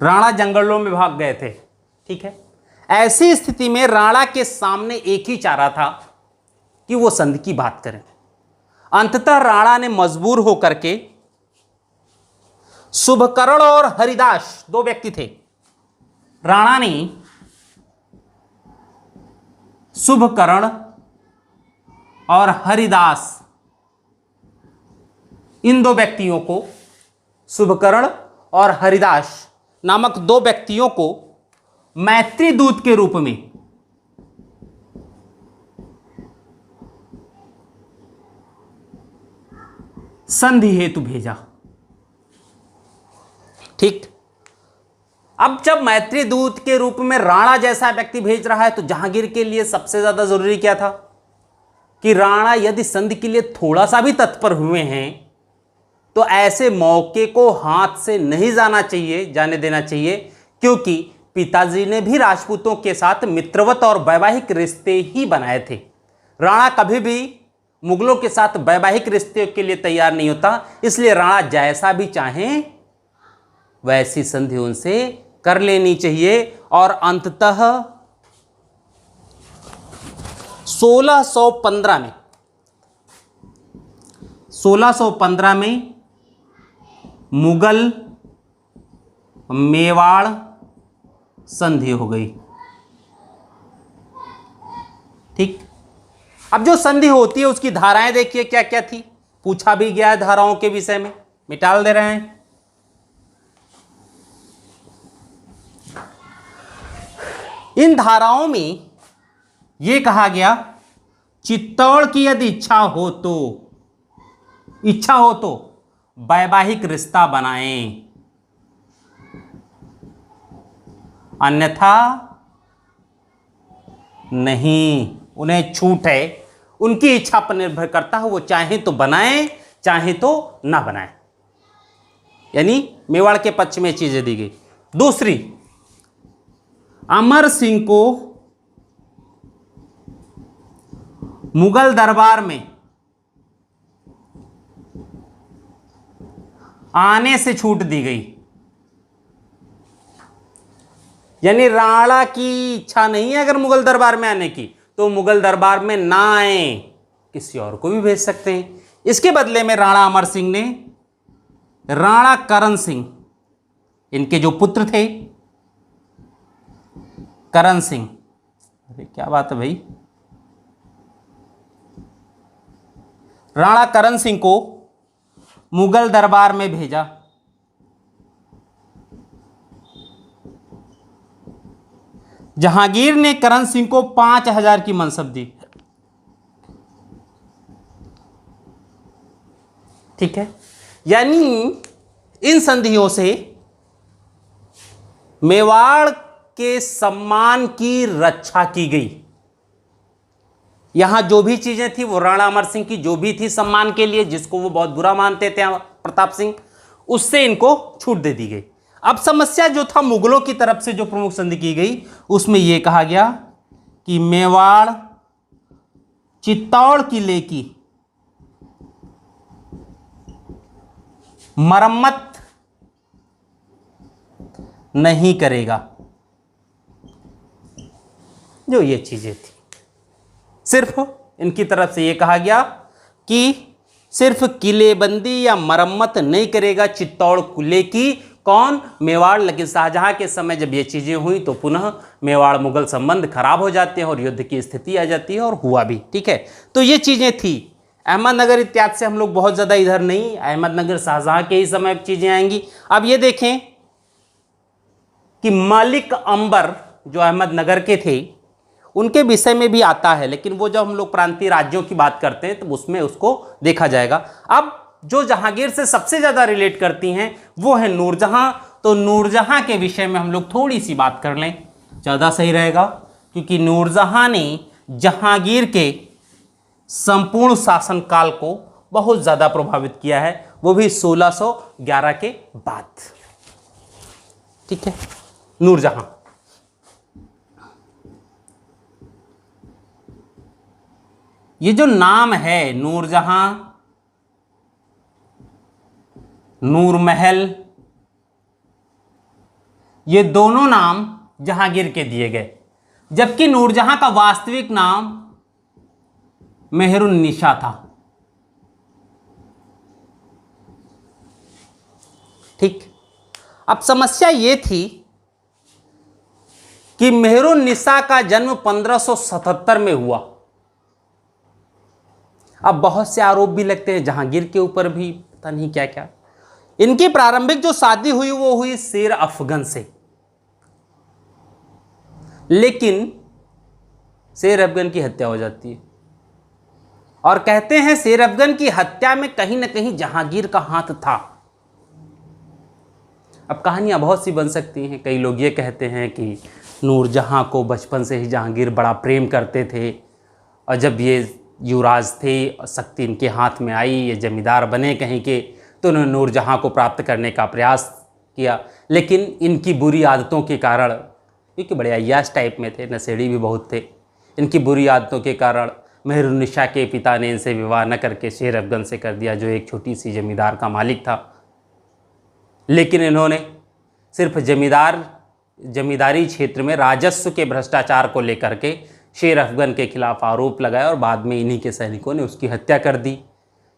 राणा जंगलों में भाग गए थे। ठीक है, ऐसी स्थिति में राणा के सामने एक ही चारा था कि वो संधि की बात करें। अंततः राणा ने मजबूर होकर के शुभकर्ण और हरिदास, दो व्यक्ति थे, राणा ने शुभकर्ण और हरिदास, इन दो व्यक्तियों को, शुभकर्ण और हरिदास नामक दो व्यक्तियों को मैत्री दूत के रूप में संधि हेतु भेजा। ठीक, अब जब मैत्री दूत के रूप में राणा जैसा व्यक्ति भेज रहा है तो जहांगीर के लिए सबसे ज्यादा जरूरी क्या था कि राणा यदि संधि के लिए थोड़ा सा भी तत्पर हुए हैं तो ऐसे मौके को हाथ से नहीं जाने देना चाहिए, क्योंकि पिताजी ने भी राजपूतों के साथ मित्रवत और वैवाहिक रिश्ते ही बनाए थे। राणा कभी भी मुगलों के साथ वैवाहिक रिश्ते के लिए तैयार नहीं होता, इसलिए राणा जैसा भी चाहें वैसी संधि उनसे कर लेनी चाहिए। और अंततः 1615 में मुगल मेवाड़ संधि हो गई। ठीक, अब जो संधि होती है उसकी धाराएं देखिए क्या क्या थी, पूछा भी गया है धाराओं के विषय में, मिटाल दे रहे हैं। इन धाराओं में यह कहा गया, चित्तौड़ की यदि इच्छा हो तो वैवाहिक रिश्ता बनाएं, अन्यथा नहीं। उन्हें छूट है, उनकी इच्छा पर निर्भर करता है, वो चाहे तो बनाएं चाहे तो ना बनाएं। यानी मेवाड़ के पक्ष में चीजें दी गई। दूसरी, अमर सिंह को मुगल दरबार में आने से छूट दी गई। यानी राणा की इच्छा नहीं है अगर मुगल दरबार में आने की तो मुगल दरबार में ना आए, किसी और को भी भेज सकते हैं। इसके बदले में राणा अमर सिंह ने राणा करण सिंह, इनके जो पुत्र थे करण सिंह, अरे क्या बात है भाई, राणा करण सिंह को मुगल दरबार में भेजा। जहांगीर ने करण सिंह को 5000 की मनसब दी। ठीक है, यानी इन संधियों से मेवाड़ के सम्मान की रक्षा की गई। यहां जो भी चीजें थी वो राणा अमर सिंह की जो भी थी सम्मान के लिए, जिसको वो बहुत बुरा मानते थे प्रताप सिंह, उससे इनको छूट दे दी गई। अब समस्या जो था मुगलों की तरफ से जो प्रमुख संधि की गई उसमें यह कहा गया कि मेवाड़ चित्तौड़ किले की मरम्मत नहीं करेगा। जो ये चीजें थी, सिर्फ इनकी तरफ से यह कहा गया कि सिर्फ किलेबंदी या मरम्मत नहीं करेगा चित्तौड़ किले की। कौन? मेवाड़। लेकिन शाहजहां के समय जब ये चीजें हुई तो पुनः मेवाड़ मुगल संबंध खराब हो जाते हैं और युद्ध की स्थिति आ जाती है, और हुआ भी। ठीक है, तो ये चीजें थी। अहमदनगर इत्यादि से हम लोग बहुत ज़्यादा इधर नहीं, अहमदनगर शाहजहां के ही समय चीज़ें आएंगी। अब ये देखें कि मलिक अंबर जो अहमदनगर के थे उनके विषय में भी आता है, लेकिन वो जब हम लोग प्रांतीय राज्यों की बात करते हैं तो उसमें उसको देखा जाएगा। अब जो जहांगीर से सबसे ज़्यादा रिलेट करती हैं वो है नूरजहां। तो नूरजहां के विषय में हम लोग थोड़ी सी बात कर लें, ज़्यादा सही रहेगा, क्योंकि नूरजहां ने जहांगीर के संपूर्ण शासनकाल को बहुत ज़्यादा प्रभावित किया है, वो भी 1611 के बाद। ठीक है, नूरजहां। ये जो नाम है नूरजहां, नूरमहल, ये दोनों नाम जहांगीर के दिए गए, जबकि नूरजहां का वास्तविक नाम मेहरुन्निसा था। ठीक, अब समस्या ये थी कि मेहरुन्निसा का जन्म 1577 में हुआ। अब बहुत से आरोप भी लगते हैं जहांगीर के ऊपर भी, पता नहीं क्या क्या। इनकी प्रारंभिक जो शादी हुई वो हुई शेर अफगन से, लेकिन शेर अफगन की हत्या हो जाती है और कहते हैं शेर अफगन की हत्या में कहीं ना कहीं जहांगीर का हाथ था। अब कहानियां बहुत सी बन सकती हैं। कई लोग ये कहते हैं कि नूरजहां को बचपन से ही जहांगीर बड़ा प्रेम करते थे और जब ये युवराज थे और शक्ति इनके हाथ में आई, ये जमींदार बने कहीं के, तो उन्होंने नूरजहां को प्राप्त करने का प्रयास किया, लेकिन इनकी बुरी आदतों के कारण, क्योंकि बड़े अय्याश टाइप में थे, नशेड़ी भी बहुत थे, इनकी बुरी आदतों के कारण मेहरुन्निसा के पिता ने इनसे विवाह न करके शेर अफगन से कर दिया, जो एक छोटी सी जमींदार का मालिक था। लेकिन इन्होंने सिर्फ जमींदारी क्षेत्र में राजस्व के भ्रष्टाचार को लेकर के शेर अफगन के खिलाफ आरोप लगाया और बाद में इन्हीं के सैनिकों ने उसकी हत्या कर दी।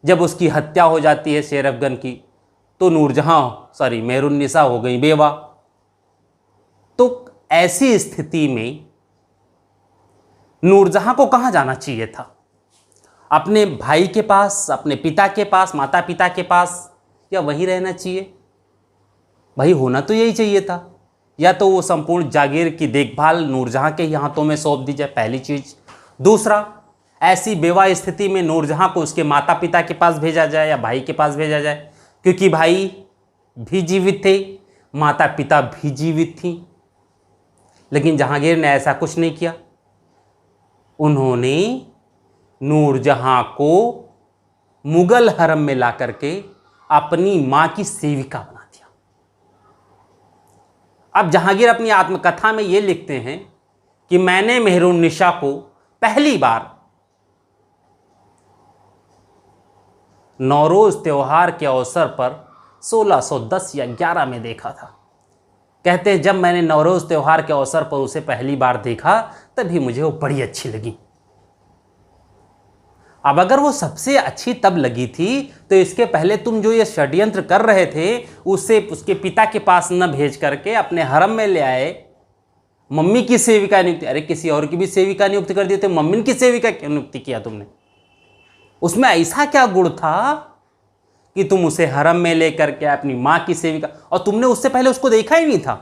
जब उसकी हत्या हो जाती है शेर अफगन की, तो मेहरुन्निसा हो गई बेवा। तो ऐसी स्थिति में नूरजहां को कहां जाना चाहिए था? अपने भाई के पास, अपने पिता के पास, माता पिता के पास, या वहीं रहना चाहिए? भाई होना तो यही चाहिए था, या तो वो संपूर्ण जागीर की देखभाल नूरजहां के ही हाथों में सौंप दी जाए, पहली चीज। दूसरा, ऐसी बेवा स्थिति में नूरजहां को उसके माता पिता के पास भेजा जाए या भाई के पास भेजा जाए, क्योंकि भाई भी जीवित थे, माता पिता भी जीवित थी। लेकिन जहांगीर ने ऐसा कुछ नहीं किया। उन्होंने नूरजहां को मुगल हरम में ला करके अपनी मां की सेविका बना दिया। अब जहांगीर अपनी आत्मकथा में यह लिखते हैं कि मैंने मेहरुन्निसा को पहली बार नौरोज त्योहार के अवसर पर 1610 या 11 में देखा था। कहते हैं जब मैंने नौरोज त्योहार के अवसर पर उसे पहली बार देखा तभी मुझे वो बड़ी अच्छी लगी। अब अगर वो सबसे अच्छी तब लगी थी तो इसके पहले तुम जो ये षड्यंत्र कर रहे थे उससे उसके पिता के पास न भेज करके अपने हरम में ले आए, मम्मी की सेविका नियुक्ति, अरे किसी और की भी सेविका नियुक्त कर दी, तो मम्मी की सेविका क्यों नियुक्ति किया तुमने? उसमें ऐसा क्या गुण था कि तुम उसे हरम में लेकर के अपनी मां की सेविका, और तुमने उससे पहले उसको देखा ही नहीं था।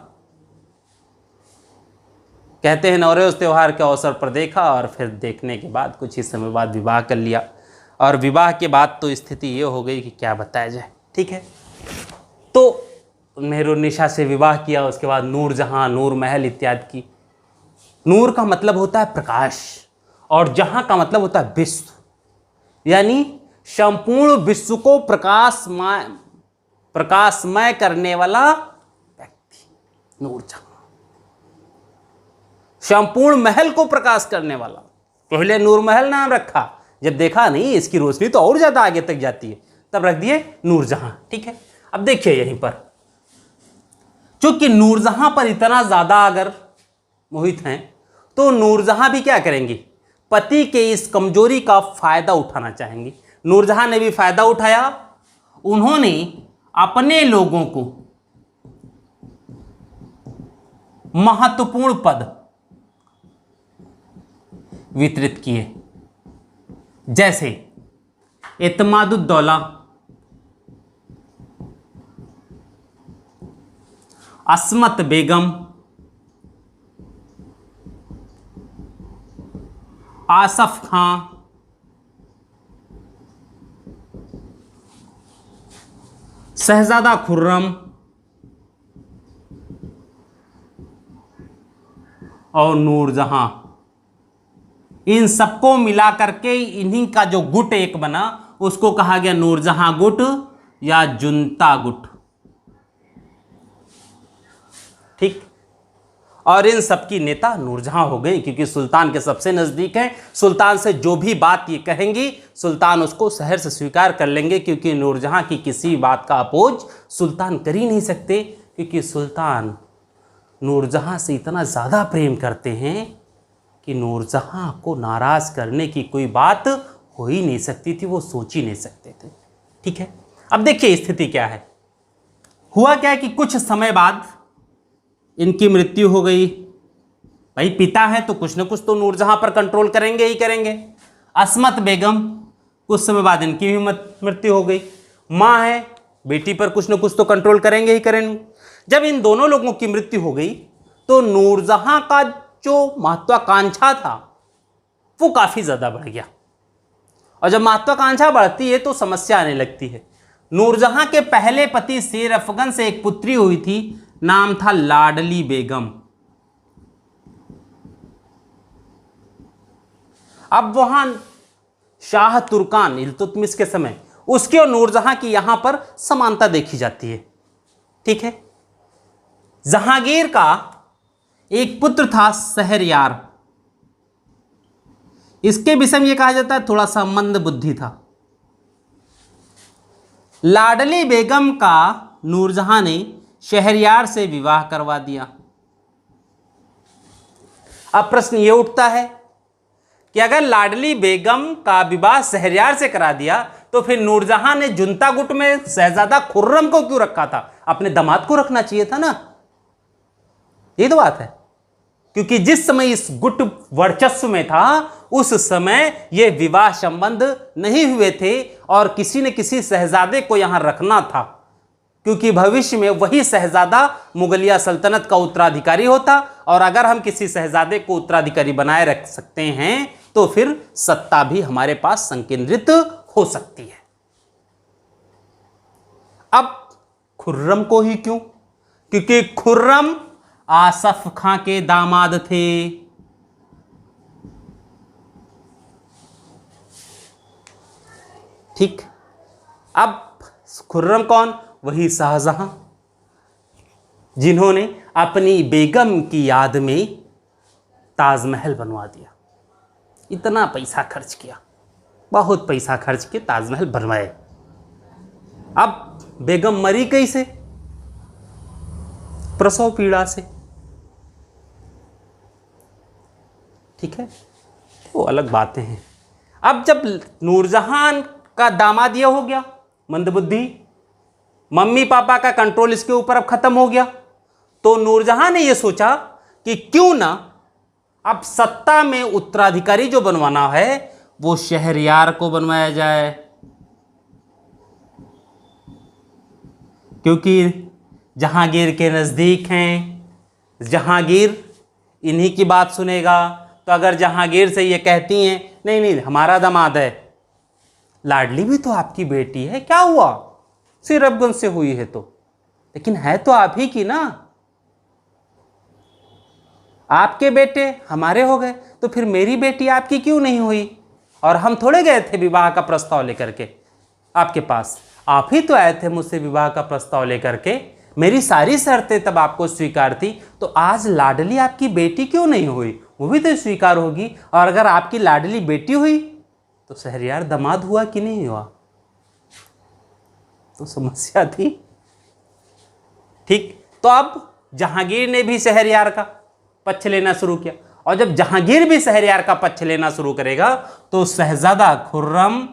कहते हैं नौरोज त्योहार के अवसर पर देखा और फिर देखने के बाद कुछ ही समय बाद विवाह कर लिया, और विवाह के बाद तो स्थिति ये हो गई कि क्या बताया जाए। ठीक है, तो मेहरुन्निसा से विवाह किया, उसके बाद नूरजहां, नूरमहल इत्यादि की। नूर का मतलब होता है प्रकाश और जहां का मतलब होता है विश्व, यानी संपूर्ण विश्व को प्रकाशमय करने वाला व्यक्ति नूरजहां, संपूर्ण महल को प्रकाश करने वाला। पहले नूरमहल नाम रखा, जब देखा नहीं इसकी रोशनी तो और ज्यादा आगे तक जाती है, तब रख दिए नूरजहां। ठीक है, अब देखिए यहीं पर चूंकि नूरजहां पर इतना ज्यादा अगर मोहित हैं तो नूरजहां भी क्या करेंगी, पति के इस कमजोरी का फायदा उठाना चाहेंगी। नूरजहां ने भी फायदा उठाया, उन्होंने अपने लोगों को महत्वपूर्ण पद वितरित किए, जैसे एतमादुद्दौला, अस्मत बेगम, आसफ खां, शहजादा खुर्रम और नूरजहां, इन सबको मिला करके इन्हीं का जो गुट एक बना उसको कहा गया नूरजहां गुट या जुनता गुट। ठीक। और इन सबकी नेता नूरजहां हो गई, क्योंकि सुल्तान के सबसे नजदीक हैं। सुल्तान से जो भी बात ये कहेंगी सुल्तान उसको सहर से स्वीकार कर लेंगे, क्योंकि नूरजहां की किसी बात का अपोज सुल्तान कर ही नहीं सकते, क्योंकि सुल्तान नूरजहां से इतना ज़्यादा प्रेम करते हैं कि नूरजहां को नाराज़ करने की कोई बात हो ही नहीं सकती थी, वो सोच ही नहीं सकते थे। ठीक है, अब देखिए स्थिति क्या है। हुआ क्या कि कुछ समय बाद इनकी मृत्यु हो गई। भाई पिता है तो कुछ न कुछ तो नूरजहां पर कंट्रोल करेंगे ही करेंगे। अस्मत बेगम, कुछ समय बाद इनकी भी मृत्यु हो गई। माँ है, बेटी पर कुछ न कुछ तो कंट्रोल करेंगे ही करेंगे। जब इन दोनों लोगों की मृत्यु हो गई तो नूरजहां का जो महत्वाकांक्षा था वो काफ़ी ज़्यादा बढ़ गया, और जब महत्वाकांक्षा बढ़ती है तो समस्या आने लगती है। नूरजहां के पहले पति शेर अफगन से एक पुत्री हुई थी, नाम था लाडली बेगम। अब वहां शाह तुर्कान इल्तुतमिश के समय उसके और नूरजहां की यहां पर समानता देखी जाती है। ठीक है, जहांगीर का एक पुत्र था शहरयार, इसके विषय में यह कहा जाता है थोड़ा सा मंद बुद्धि था। लाडली बेगम का नूरजहां ने शहरयार से विवाह करवा दिया। अब प्रश्न यह उठता है कि अगर लाडली बेगम का विवाह शहरयार से करा दिया तो फिर नूरजहां ने जुनता गुट में शहजादा खुर्रम को क्यों रखा था? अपने दामाद को रखना चाहिए था ना। ये तो बात है, क्योंकि जिस समय इस गुट वर्चस्व में था उस समय ये विवाह संबंध नहीं हुए थे और किसी न किसी शहजादे को यहां रखना था, क्योंकि भविष्य में वही शहजादा मुगलिया सल्तनत का उत्तराधिकारी होता, और अगर हम किसी शहजादे को उत्तराधिकारी बनाए रख सकते हैं तो फिर सत्ता भी हमारे पास संकेंद्रित हो सकती है। अब खुर्रम को ही क्यों? क्योंकि खुर्रम आसफ खां के दामाद थे। ठीक, अब खुर्रम कौन? वही शाहजहां जिन्होंने अपनी बेगम की याद में ताजमहल बनवा दिया। इतना पैसा खर्च किया, बहुत पैसा खर्च के ताजमहल बनवाए। अब बेगम मरी कैसे? प्रसव पीड़ा से। ठीक है, वो अलग बातें हैं। अब जब नूरजहां का दामाद यह हो गया मंदबुद्धि, मम्मी पापा का कंट्रोल इसके ऊपर अब खत्म हो गया, तो नूरजहां ने यह सोचा कि क्यों ना अब सत्ता में उत्तराधिकारी जो बनवाना है वो शहरयार को बनवाया जाए, क्योंकि जहांगीर के नज़दीक हैं, जहांगीर इन्हीं की बात सुनेगा। तो अगर जहांगीर से ये कहती हैं नहीं नहीं हमारा दामाद है, लाडली भी तो आपकी बेटी है, क्या हुआ सिर अफगन से हुई है तो, लेकिन है तो आप ही की ना, आपके बेटे हमारे हो गए तो फिर मेरी बेटी आपकी क्यों नहीं हुई? और हम थोड़े गए थे विवाह का प्रस्ताव लेकर के आपके पास, आप ही तो आए थे मुझसे विवाह का प्रस्ताव लेकर के, मेरी सारी शर्तें तब आपको स्वीकार थी, तो आज लाडली आपकी बेटी क्यों नहीं हुई? वो भी तो स्वीकार होगी। और अगर आपकी लाडली बेटी हुई तो शहरयार दामाद हुआ कि नहीं हुआ? तो समस्या थी। ठीक, तो अब जहांगीर ने भी शहरयार का पक्ष लेना शुरू किया, और जब जहांगीर भी शहरयार का पक्ष लेना शुरू करेगा तो शहजादा खुर्रम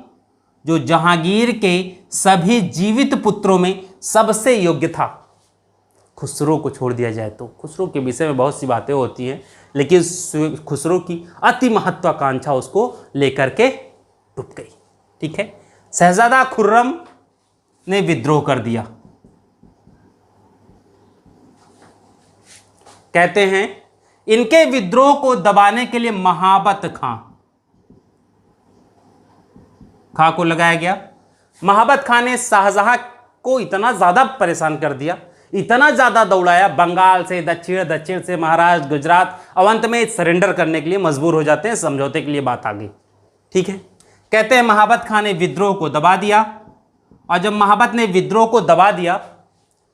जो जहांगीर के सभी जीवित पुत्रों में सबसे योग्य था, खुसरो को छोड़ दिया जाए तो, खुसरो के विषय में बहुत सी बातें होती हैं, लेकिन खुसरो की अति महत्वाकांक्षा उसको लेकर के डूब गई। ठीक है, शहजादा खुर्रम ने विद्रोह कर दिया। कहते हैं इनके विद्रोह को दबाने के लिए महाबत खां को लगाया गया। महाबत खां ने शाहजहां को इतना ज्यादा परेशान कर दिया, इतना ज्यादा दौड़ाया, बंगाल से दक्षिण, दक्षिण से महाराष्ट्र, गुजरात, अंत में सरेंडर करने के लिए मजबूर हो जाते हैं। समझौते के लिए बात आ गई। ठीक है, कहते हैं महाबत खां ने विद्रोह को दबा दिया, और जब महाबत ने विद्रोह को दबा दिया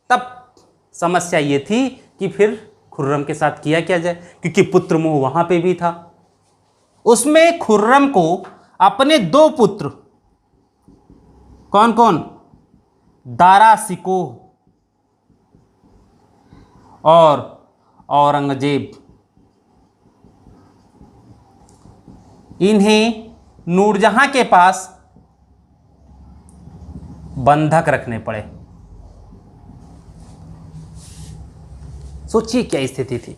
तब समस्या ये थी कि फिर खुर्रम के साथ किया क्या जाए, क्योंकि पुत्र मोह वहां पे भी था। उसमें खुर्रम को अपने 2 पुत्र, कौन कौन, दारा शिकोह और औरंगजेब, इन्हें नूरजहां के पास बंधक रखने पड़े। सोचिए क्या स्थिति थी।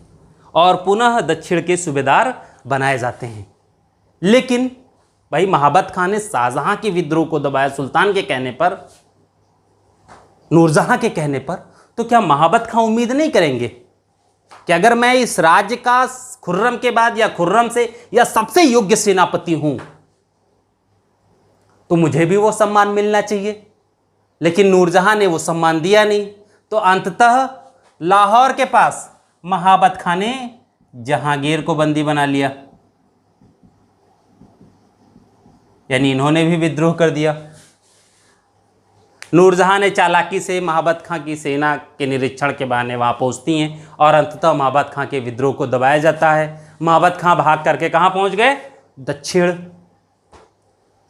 और पुनः दक्षिण के सूबेदार बनाए जाते हैं। लेकिन भाई महाबत खां ने शाहजहां के विद्रोह को दबाया सुल्तान के कहने पर, नूरजहां के कहने पर, तो क्या महाबत खां उम्मीद नहीं करेंगे कि अगर मैं इस राज्य का खुर्रम के बाद या खुर्रम से या सबसे योग्य सेनापति हूं तो मुझे भी वो सम्मान मिलना चाहिए। लेकिन नूरजहां ने वो सम्मान दिया नहीं, तो अंततः लाहौर के पास महाबत खां ने जहांगीर को बंदी बना लिया, यानी इन्होंने भी विद्रोह कर दिया। नूरजहां ने चालाकी से महाबत खां की सेना के निरीक्षण के बहाने वहां पहुंचती हैं और अंततः महाबत खां के विद्रोह को दबाया जाता है। महाबत खां भाग करके कहां पहुंच गए, दक्षिण।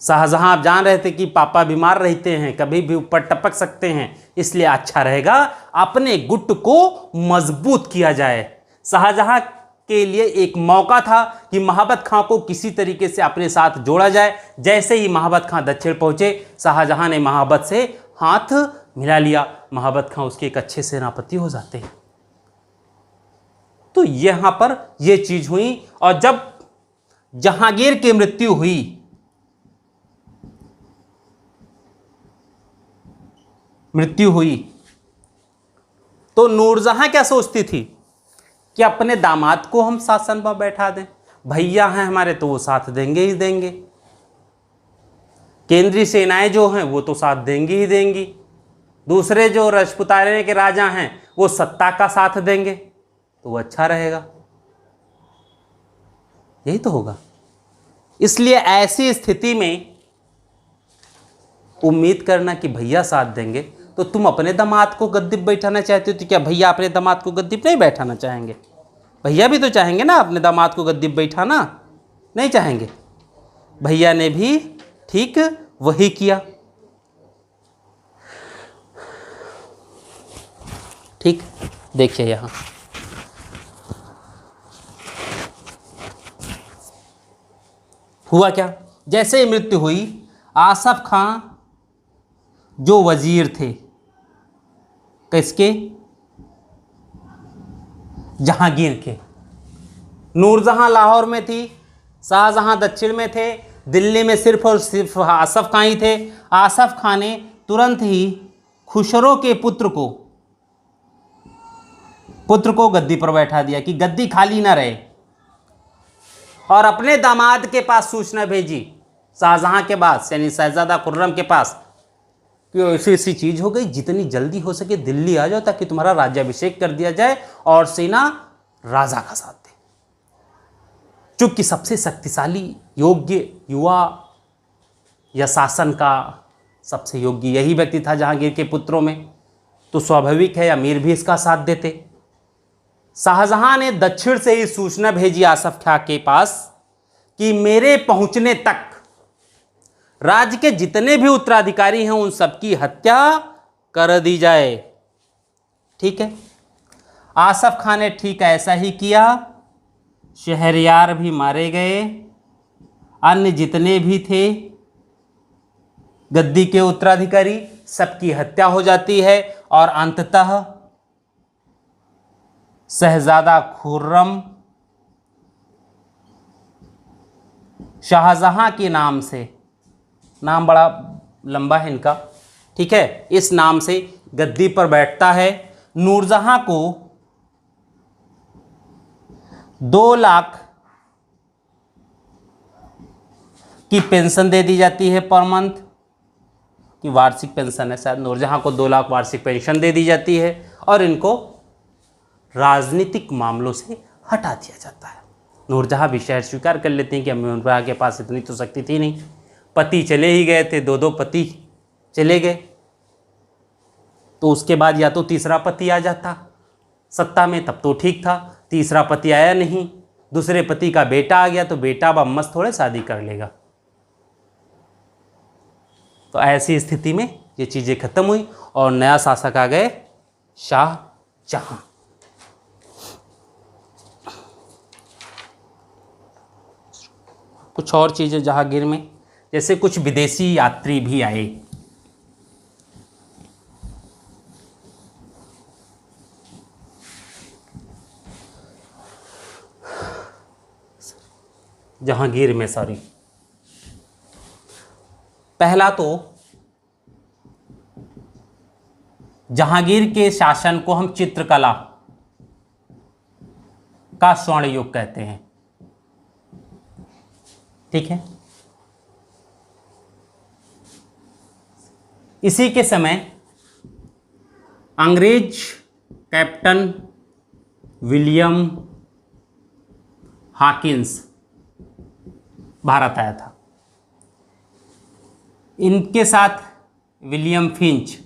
शाहजहां आप जान रहे थे कि पापा बीमार रहते हैं, कभी भी ऊपर टपक सकते हैं, इसलिए अच्छा रहेगा अपने गुट को मजबूत किया जाए। शाहजहां के लिए एक मौका था कि महाबत खां को किसी तरीके से अपने साथ जोड़ा जाए। जैसे ही महाबत खां दक्षिण पहुंचे, शाहजहां ने महाबत से हाथ मिला लिया। महाबत खां उसके एक अच्छे सेनापति हो जाते हैं। तो यहां पर यह चीज हुई। और जब जहांगीर की मृत्यु हुई, तो नूरजहां क्या सोचती थी कि अपने दामाद को हम शासन पर बैठा दें, भैया हैं हमारे तो वो साथ देंगे ही देंगे, केंद्रीय सेनाएं जो हैं वो तो साथ देंगी ही देंगी, दूसरे जो राजपुताने के राजा हैं वो सत्ता का साथ देंगे, तो वो अच्छा रहेगा, यही तो होगा। इसलिए ऐसी स्थिति में उम्मीद करना कि भैया साथ देंगे, तो तुम अपने दामाद को गद्दी पर बैठाना चाहते हो, तो क्या भैया अपने दामाद को गद्दी पर नहीं बैठाना चाहेंगे? भैया भी तो चाहेंगे ना अपने दामाद को गद्दी पर बैठाना, नहीं चाहेंगे? भैया ने भी ठीक वही किया। ठीक, देखिए यहां हुआ क्या। जैसे ही मृत्यु हुई, आसफ खां जो वजीर थे किसके, जहांगीर के, नूरजहां लाहौर में थी, शाहजहां दक्षिण में थे, दिल्ली में सिर्फ और सिर्फ आसफ खां ही थे। आसफ खां ने तुरंत ही खुसरो के पुत्र को गद्दी पर बैठा दिया कि गद्दी खाली ना रहे, और अपने दामाद के पास सूचना भेजी, शाहजहां के पास यानी शहजादा खुर्रम के पास, कि ऐसी ऐसी चीज हो गई, जितनी जल्दी हो सके दिल्ली आ जाओ ताकि तुम्हारा राज्याभिषेक कर दिया जाए और सेना राजा का साथ दे। चूंकि सबसे शक्तिशाली योग्य युवा या शासन का सबसे योग्य यही व्यक्ति था जहांगीर के पुत्रों में, तो स्वाभाविक है अमीर भी इसका साथ देते। शाहजहां ने दक्षिण से ही सूचना भेजी आसफ खां के पास कि मेरे पहुंचने तक राज्य के जितने भी उत्तराधिकारी हैं उन सबकी हत्या कर दी जाए। ठीक है, आसफ खां ने ठीक ऐसा ही किया। शहरयार भी मारे गए, अन्य जितने भी थे गद्दी के उत्तराधिकारी सबकी हत्या हो जाती है, और अंततः शहजादा खुर्रम शाहजहां के नाम से, नाम बड़ा लंबा है इनका, ठीक है, इस नाम से गद्दी पर बैठता है। नूरजहां को 2 लाख की पेंशन दे दी जाती है पर मंथ, की वार्षिक पेंशन है शायद। नूरजहां को 2 लाख वार्षिक पेंशन दे दी जाती है और इनको राजनीतिक मामलों से हटा दिया जाता है। नूरजहां भी शहर स्वीकार कर लेते हैं कि नूरजहां के पास इतनी तो शक्ति थी नहीं, पति चले ही गए थे, 2 पति चले गए, तो उसके बाद या तो तीसरा पति आ जाता सत्ता में, तब तो ठीक था। तीसरा पति आया नहीं, दूसरे पति का बेटा आ गया, तो बेटा अब मस्त थोड़े शादी कर लेगा। तो ऐसी स्थिति में ये चीज़ें खत्म हुई और नया शासक आ गए शाहजहां। कुछ और चीज़ें जहांगीर में, जैसे कुछ विदेशी यात्री भी आए। जहांगीर में पहला तो जहांगीर के शासन को हम चित्रकला का स्वर्ण युग कहते हैं, ठीक है। इसी के समय अंग्रेज कैप्टन विलियम हॉकिंस भारत आया था। इनके साथ विलियम फिंच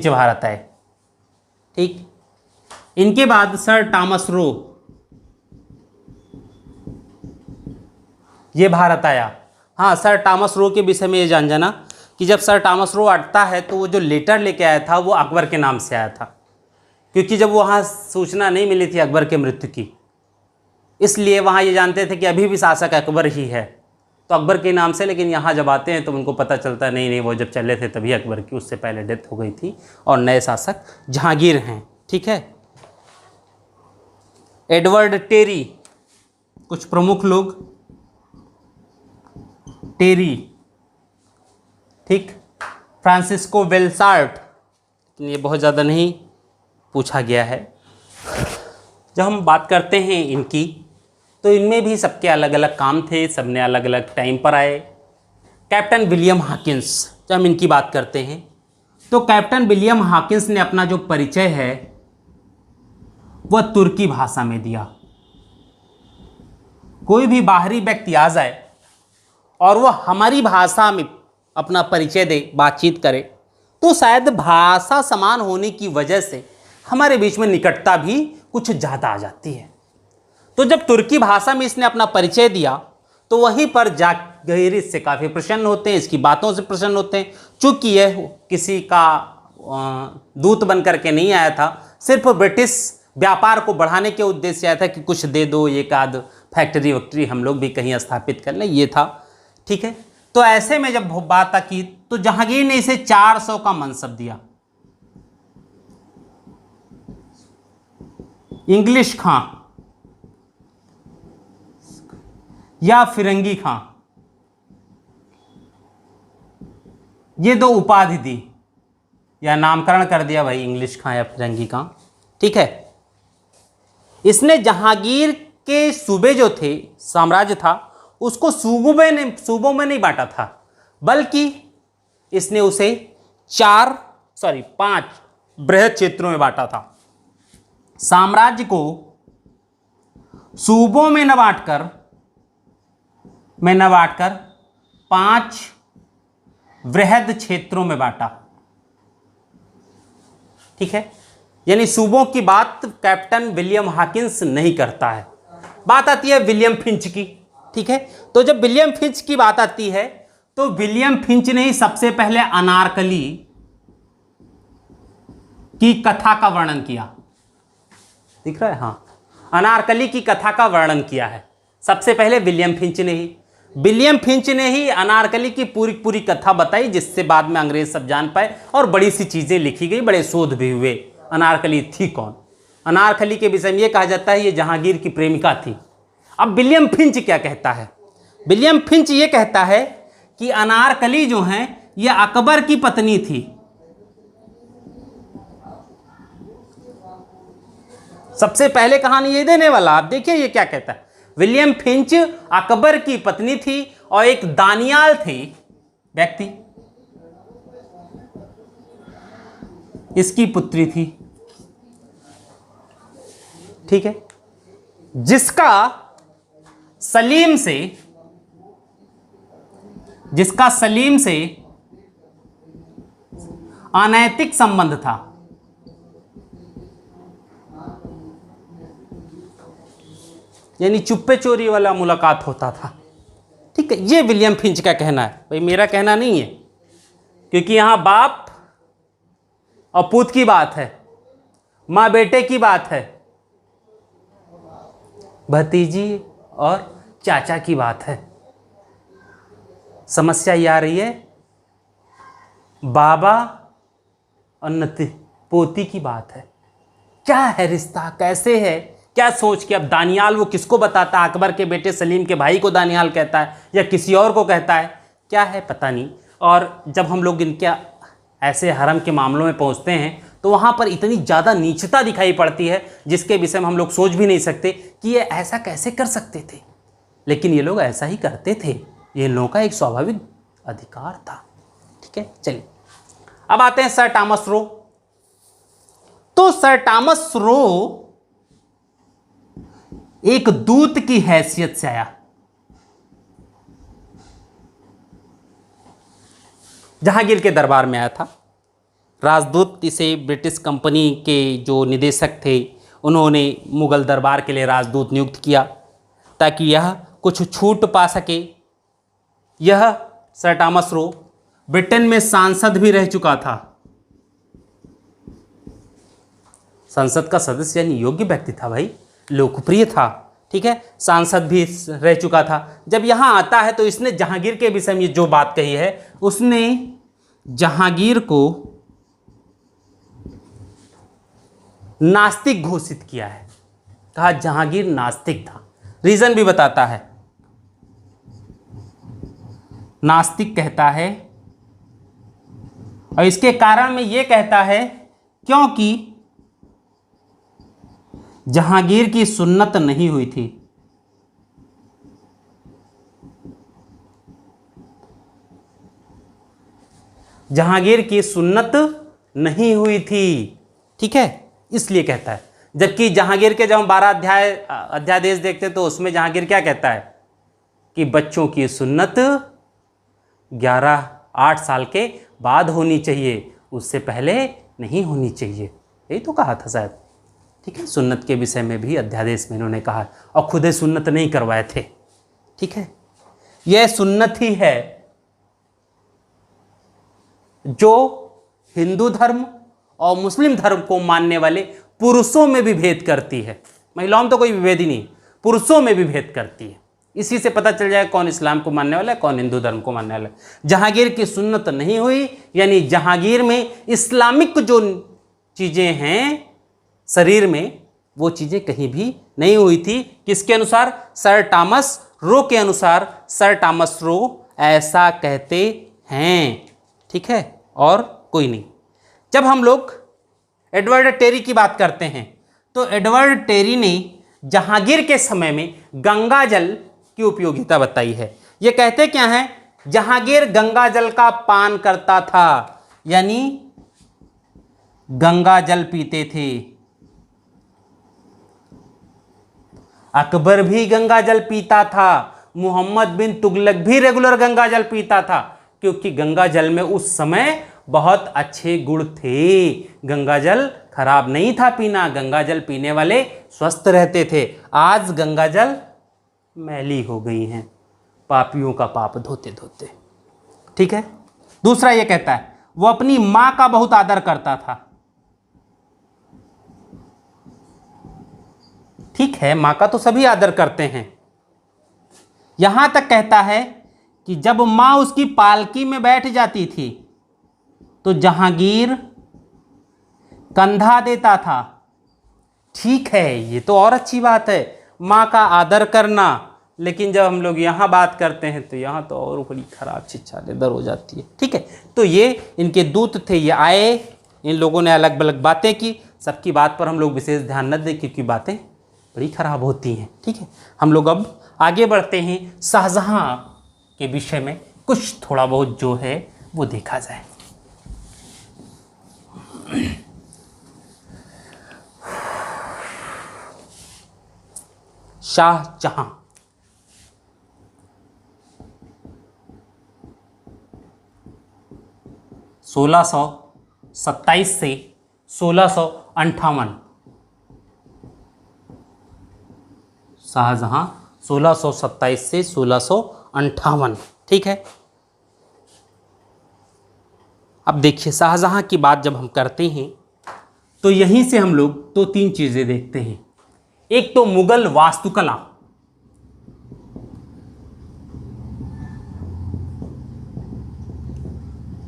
भारत आए, ठीक। इनके बाद सर टॉमस रो ये भारत आया। हाँ, सर टॉमस रो के विषय में ये जान जाना कि जब सर टॉमस रो आता है तो वो जो लेटर लेके आया था वो अकबर के नाम से आया था, क्योंकि जब वहाँ सूचना नहीं मिली थी अकबर के मृत्यु की, इसलिए वहाँ ये जानते थे कि अभी भी शासक अकबर ही है, तो अकबर के नाम से। लेकिन यहाँ जब आते हैं तो उनको पता चलता नहीं, वो जब चले थे तभी अकबर की, उससे पहले डेथ हो गई थी और नए शासक जहांगीर हैं, ठीक है। एडवर्ड टेरी, कुछ प्रमुख लोग, टेरी, ठीक। फ्रांसिस्को बेलसार्ट, ये बहुत ज़्यादा नहीं पूछा गया है। जब हम बात करते हैं इनकी, तो इनमें भी सबके अलग अलग काम थे, सबने अलग अलग टाइम पर आए। कैप्टन विलियम हॉकिंस, जब हम इनकी बात करते हैं तो कैप्टन विलियम हॉकिंस ने अपना जो परिचय है वह तुर्की भाषा में दिया। कोई भी बाहरी व्यक्ति आ जाए और वह हमारी भाषा में अपना परिचय दे, बातचीत करे, तो शायद भाषा समान होने की वजह से हमारे बीच में निकटता भी कुछ ज़्यादा आ जाती है। तो जब तुर्की भाषा में इसने अपना परिचय दिया तो वहीं पर जहांगीर इससे काफ़ी प्रसन्न होते हैं, इसकी बातों से प्रसन्न होते हैं। चूँकि यह किसी का दूत बन करके नहीं आया था, सिर्फ ब्रिटिश व्यापार को बढ़ाने के उद्देश्य से आया था कि कुछ दे दो, एक आध फैक्ट्री वैक्ट्री हम लोग भी कहीं स्थापित कर लें, ये था, ठीक है। तो ऐसे में जब बात की तो जहांगीर ने इसे 400 का मनसब दिया। इंग्लिश खां या फिरंगी खां, ये 2 उपाधि दी या नामकरण कर दिया भाई, इंग्लिश खां या फिरंगी खां, ठीक है। इसने जहांगीर के सूबे जो थे, साम्राज्य था, उसको सूबों में नहीं बांटा था, बल्कि इसने उसे 5 बृहद क्षेत्रों में बांटा था। साम्राज्य को सूबों में न बांटकर 5 बृहद क्षेत्रों में बांटा, ठीक है। यानी सूबों की बात कैप्टन विलियम हॉकिंस नहीं करता है, बात आती है विलियम फिंच की, ठीक है। तो जब विलियम फिंच की बात आती है तो विलियम फिंच ने ही सबसे पहले अनारकली की कथा का वर्णन किया, दिख रहा है, हाँ, अनारकली की कथा का वर्णन किया है सबसे पहले विलियम फिंच ने ही। विलियम फिंच ने ही अनारकली की पूरी कथा बताई, जिससे बाद में अंग्रेज सब जान पाए और बड़ी सी चीजें लिखी गई, बड़े शोध भी हुए। अनारकली थी कौन? अनारकली के विषय में यह कहा जाता है ये जहांगीर की प्रेमिका थी। अब विलियम फिंच क्या कहता है? विलियम फिंच ये कहता है कि अनारकली जो हैं ये अकबर की पत्नी थी। सबसे पहले कहानी ये देने वाला, आप देखिए ये क्या कहता है। विलियम फिंच अकबर की पत्नी थी और एक दानियाल थी व्यक्ति, इसकी पुत्री थी, ठीक है, जिसका सलीम से अनैतिक संबंध था। यानी चुप्पे चोरी वाला मुलाकात होता था, ठीक है। ये विलियम फिंच का कहना है, भाई मेरा कहना नहीं है, क्योंकि यहां बाप और पूत की बात है, मां बेटे की बात है, भतीजी और चाचा की बात है। समस्या ये आ रही है बाबा और नती पोती की बात है। क्या है रिश्ता, कैसे है, क्या सोच के। अब दानियाल वो किसको बताता है, अकबर के बेटे सलीम के भाई को दानियाल कहता है या किसी और को कहता है, क्या है पता नहीं। और जब हम लोग इनके ऐसे हरम के मामलों में पहुंचते हैं तो वहाँ पर इतनी ज़्यादा नीचता दिखाई पड़ती है जिसके विषय में हम लोग सोच भी नहीं सकते कि ये ऐसा कैसे कर सकते थे, लेकिन ये लोग ऐसा ही करते थे, ये लोगों का एक स्वाभाविक अधिकार था, ठीक है। चलिए अब आते हैं सर टॉमस रो। तो सर टॉमस रो एक दूत की हैसियत से आया, जहांगीर के दरबार में आया था। राजदूत इसे ब्रिटिश कंपनी के जो निदेशक थे उन्होंने मुगल दरबार के लिए राजदूत नियुक्त किया ताकि यह कुछ छूट पा सके। यह सर टॉमस रो ब्रिटेन में सांसद भी रह चुका था, संसद का सदस्य, यानी योग्य व्यक्ति था भाई, लोकप्रिय था, ठीक है, सांसद भी रह चुका था। जब यहाँ आता है तो इसने जहांगीर के विषय में जो बात कही है, उसने जहांगीर को नास्तिक घोषित किया है, कहा जहांगीर नास्तिक था। रीजन भी बताता है, नास्तिक कहता है और इसके कारण में यह कहता है क्योंकि जहांगीर की सुन्नत नहीं हुई थी। जहांगीर की सुन्नत नहीं हुई थी, ठीक है, इसलिए कहता है। जबकि जहांगीर के जब हम 12 अध्यादेश देखते हैं तो उसमें जहांगीर क्या कहता है कि बच्चों की सुन्नत 8 साल के बाद होनी चाहिए, उससे पहले नहीं होनी चाहिए, यही तो कहा था शायद, ठीक है। सुन्नत के विषय में भी अध्यादेश में इन्होंने कहा और खुदे सुन्नत नहीं करवाए थे, ठीक है। यह सुन्नत ही है जो हिंदू धर्म और मुस्लिम धर्म को मानने वाले पुरुषों में भी भेद करती है। महिलाओं में तो कोई भेद ही नहीं, पुरुषों में भी भेद करती है। इसी से पता चल जाएगा कौन इस्लाम को मानने वाला है, कौन हिंदू धर्म को मानने वाला है। जहांगीर की सुन्नत नहीं हुई, यानी जहांगीर में इस्लामिक जो चीजें हैं शरीर में, वो चीजें कहीं भी नहीं हुई थी। किसके अनुसार? सर टॉमस रो के अनुसार। सर टॉमस रो ऐसा कहते हैं, ठीक है, और कोई नहीं। जब हम लोग एडवर्ड टेरी की बात करते हैं तो एडवर्ड टेरी ने जहांगीर के समय में गंगा जल की उपयोगिता बताई है। ये कहते क्या हैं? जहांगीर गंगा जल का पान करता था, यानी गंगा जल पीते थे। अकबर भी गंगा जल पीता था, मोहम्मद बिन तुगलक भी रेगुलर गंगा जल पीता था, क्योंकि गंगा जल में उस समय बहुत अच्छे गुण थे। गंगा जल खराब नहीं था पीना, गंगा जल पीने वाले स्वस्थ रहते थे। आज गंगा जल मैली हो गई हैं, पापियों का पाप धोते धोते, ठीक है। दूसरा ये कहता है वो अपनी मां का बहुत आदर करता था। ठीक है, मां का तो सभी आदर करते हैं। यहां तक कहता है कि जब मां उसकी पालकी में बैठ जाती थी तो जहांगीर कंधा देता था। ठीक है, ये तो और अच्छी बात है, मां का आदर करना, लेकिन जब हम लोग यहाँ बात करते हैं तो यहाँ तो और बड़ी खराब शिक्षा इधर हो जाती है। ठीक है, तो ये इनके दूत थे, ये आए, इन लोगों ने अलग अलग बातें की। सबकी बात पर हम लोग विशेष ध्यान न दें क्योंकि बातें बड़ी खराब होती हैं। ठीक है, हम लोग अब आगे बढ़ते हैं, शाहजहां के विषय में कुछ थोड़ा बहुत जो है वो देखा जाए। शाहजहां 1627 से 1658। शाहजहां 1627 से 1658। ठीक है, अब देखिए शाहजहां की बात जब हम करते हैं तो यहीं से हम लोग तो तीन चीजें देखते हैं। एक तो मुगल वास्तुकला,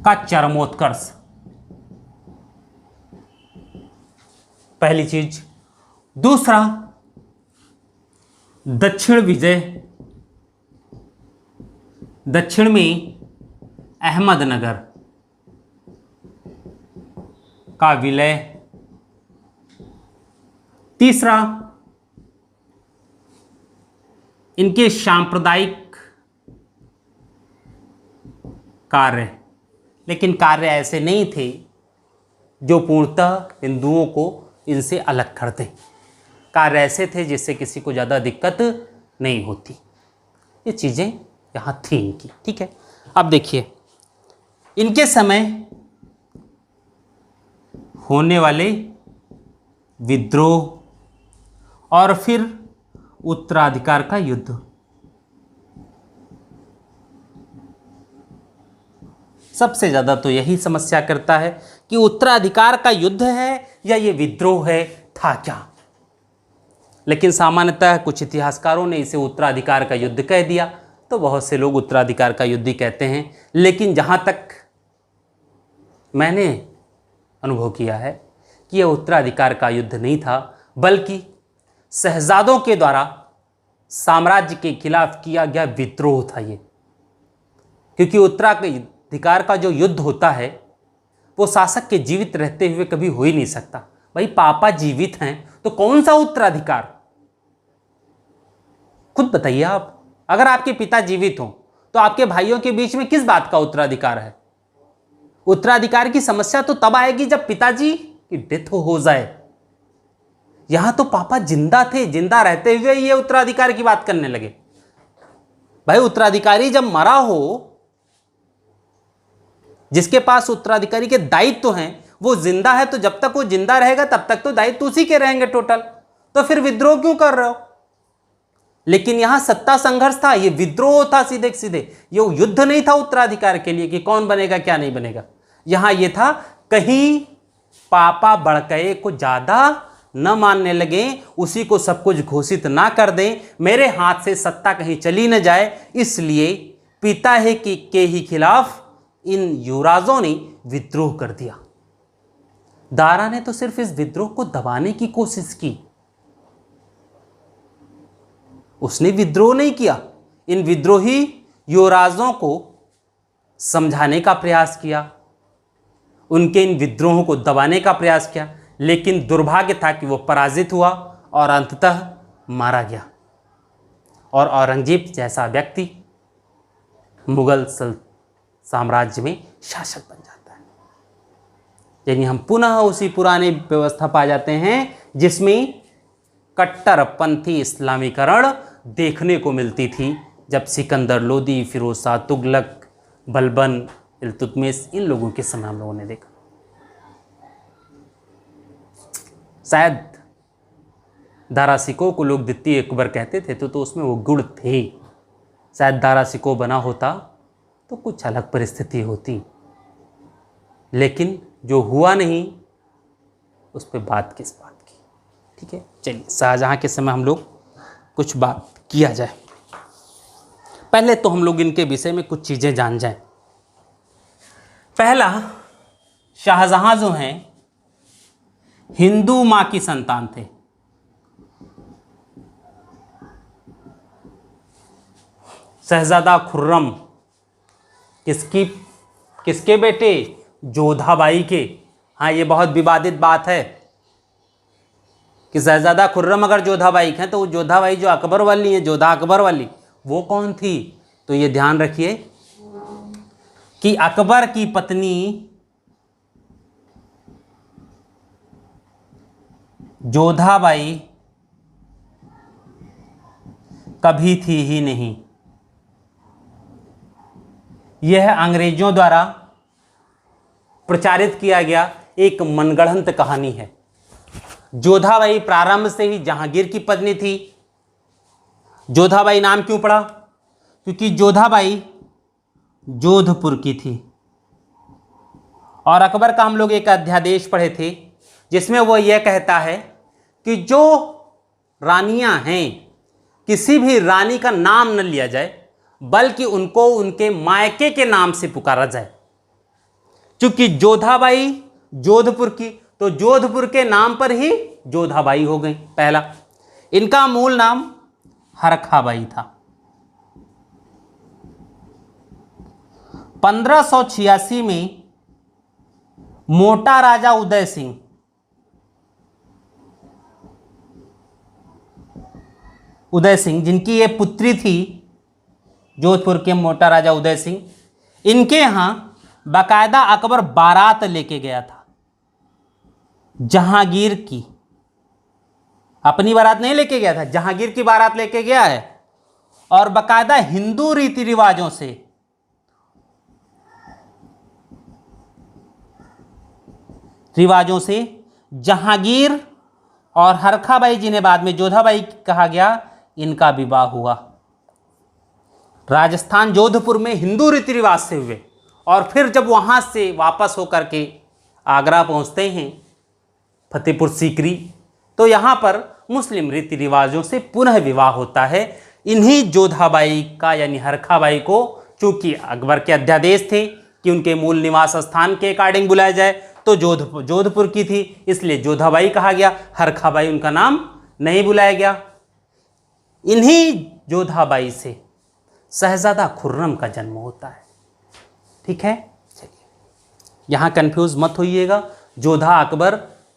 का चरमोत्कर्ष, पहली चीज। दूसरा दक्षिण विजय, दक्षिण में अहमदनगर का विलय। तीसरा इनके सांप्रदायिक कार्य, लेकिन कार्य ऐसे नहीं थे जो पूर्णतः हिंदुओं को इनसे अलग कर दें। कार्य ऐसे थे जिससे किसी को ज़्यादा दिक्कत नहीं होती। ये चीज़ें यहाँ थी इनकी। ठीक है, अब देखिए इनके समय होने वाले विद्रोह और फिर उत्तराधिकार का युद्ध। सबसे ज़्यादा तो यही समस्या करता है कि उत्तराधिकार का युद्ध है या ये विद्रोह है, था क्या। लेकिन सामान्यतः कुछ इतिहासकारों ने इसे उत्तराधिकार का युद्ध कह दिया, तो बहुत से लोग उत्तराधिकार का युद्ध ही कहते हैं। लेकिन जहाँ तक मैंने अनुभव किया है कि यह उत्तराधिकार का युद्ध नहीं था, बल्कि शहजादों के द्वारा साम्राज्य के खिलाफ किया गया विद्रोह था ये। क्योंकि उत्तराधिकार का जो युद्ध होता है वो शासक के जीवित रहते हुए कभी हो ही नहीं सकता। भाई पापा जीवित हैं तो कौन सा उत्तराधिकार, खुद बताइए आप। अगर आपके पिता जीवित हों तो आपके भाइयों के बीच में किस बात का उत्तराधिकार है। उत्तराधिकार की समस्या तो तब आएगी जब पिताजी की डेथ हो जाए। यहां तो पापा जिंदा थे, जिंदा रहते हुए ये उत्तराधिकार की बात करने लगे। भाई उत्तराधिकारी जब मरा हो, जिसके पास उत्तराधिकारी के दायित्व हैं, वो जिंदा है, तो जब तक वो जिंदा रहेगा तब तक तो दायित्व उसी के रहेंगे टोटल। तो फिर विद्रोह क्यों कर रहे हो। लेकिन यहां सत्ता संघर्ष था, ये विद्रोह था सीधे सीधे। ये युद्ध नहीं था उत्तराधिकार के लिए कि कौन बनेगा क्या नहीं बनेगा। यहां ये था कहीं पापा बड़कए को ज्यादा न मानने लगे, उसी को सब कुछ घोषित ना कर दें, मेरे हाथ से सत्ता कहीं चली न जाए, इसलिए पिता है के ही खिलाफ इन युवराजों ने विद्रोह कर दिया। दारा ने तो सिर्फ इस विद्रोह को दबाने की कोशिश की, उसने विद्रोह नहीं किया। इन विद्रोही युवराजों को समझाने का प्रयास किया, उनके इन विद्रोहों को दबाने का प्रयास किया, लेकिन दुर्भाग्य था कि वो पराजित हुआ और अंततः मारा गया। और औरंगजेब जैसा व्यक्ति मुगल साम्राज्य में शासक बन जाता है। यानी हम पुनः उसी पुराने व्यवस्था पा जाते हैं जिसमें कट्टरपंथी इस्लामीकरण देखने को मिलती थी, जब सिकंदर लोदी, फिरोज शाह तुगलक, बलबन, इल्तुतमिश, इन लोगों के समय हम लोगों ने देखा। शायद दारा शिकोह को लोग द्वितीय अकबर कहते थे, तो उसमें वो गुण थे। शायद दारा शिकोह बना होता तो कुछ अलग परिस्थिति होती, लेकिन जो हुआ नहीं उस पर बात किस बात की। ठीक है, चलिए शाहजहां के समय हम लोग कुछ बात किया जाए। पहले तो हम लोग इनके विषय में कुछ चीजें जान जाएं। पहला, शाहजहां जो हैं हिंदू मां की संतान थे। शहजादा खुर्रम किसके बेटे? जोधाबाई के। हाँ, ये बहुत विवादित बात है कि शहजादा खुर्रम अगर जोधाबाई हैं तो वो जोधाबाई जो अकबर वाली है, जोधा अकबर वाली, वो कौन थी? तो ये ध्यान रखिए कि अकबर की पत्नी जोधाबाई कभी थी ही नहीं। यह अंग्रेजों द्वारा प्रचारित किया गया एक मनगढ़ंत कहानी है। जोधाबाई प्रारंभ से ही जहांगीर की पत्नी थी। जोधाबाई नाम क्यों पड़ा? क्योंकि जोधाबाई जोधपुर की थी। और अकबर का हम लोग एक अध्यादेश पढ़े थे जिसमें वो यह कहता है कि जो रानियां हैं, किसी भी रानी का नाम न लिया जाए बल्कि उनको उनके मायके के नाम से पुकारा जाए। क्योंकि जोधाबाई जोधपुर की, तो जोधपुर के नाम पर ही जोधाबाई हो गई। पहला, इनका मूल नाम हरखाबाई था। 1586 में मोटा राजा उदय सिंह जिनकी ये पुत्री थी, जोधपुर के मोटा राजा उदय सिंह, इनके यहां बाकायदा अकबर बारात लेके गया था। जहांगीर की, अपनी बारात नहीं लेके गया था, जहांगीर की बारात लेके गया है। और बाकायदा हिंदू रीति रिवाजों से जहांगीर और हरखाबाई, जिन्हें बाद में जोधाबाई कहा गया, इनका विवाह हुआ। राजस्थान जोधपुर में हिंदू रीति रिवाज से हुए। और फिर जब वहां से वापस होकर के आगरा पहुंचते हैं, फतेहपुर सीकरी, तो यहां पर मुस्लिम रीति रिवाजों से पुनः विवाह होता है। इन्हीं जोधाबाई का यानी हरखाबाई को, चूंकि अकबर के अध्यादेश थे कि उनके मूल निवास स्थान के अकॉर्डिंग बुलाया जाए, तो जोधपुर की थी, इसलिए जोधाबाई कहा गया, हरखाबाई उनका नाम नहीं बुलाया गया। इन्हीं जोधाबाई से शहजादा खुर्रम का जन्म होता है। ठीक है, चलिए यहां कंफ्यूज मत होइएगा। जोधा अकबर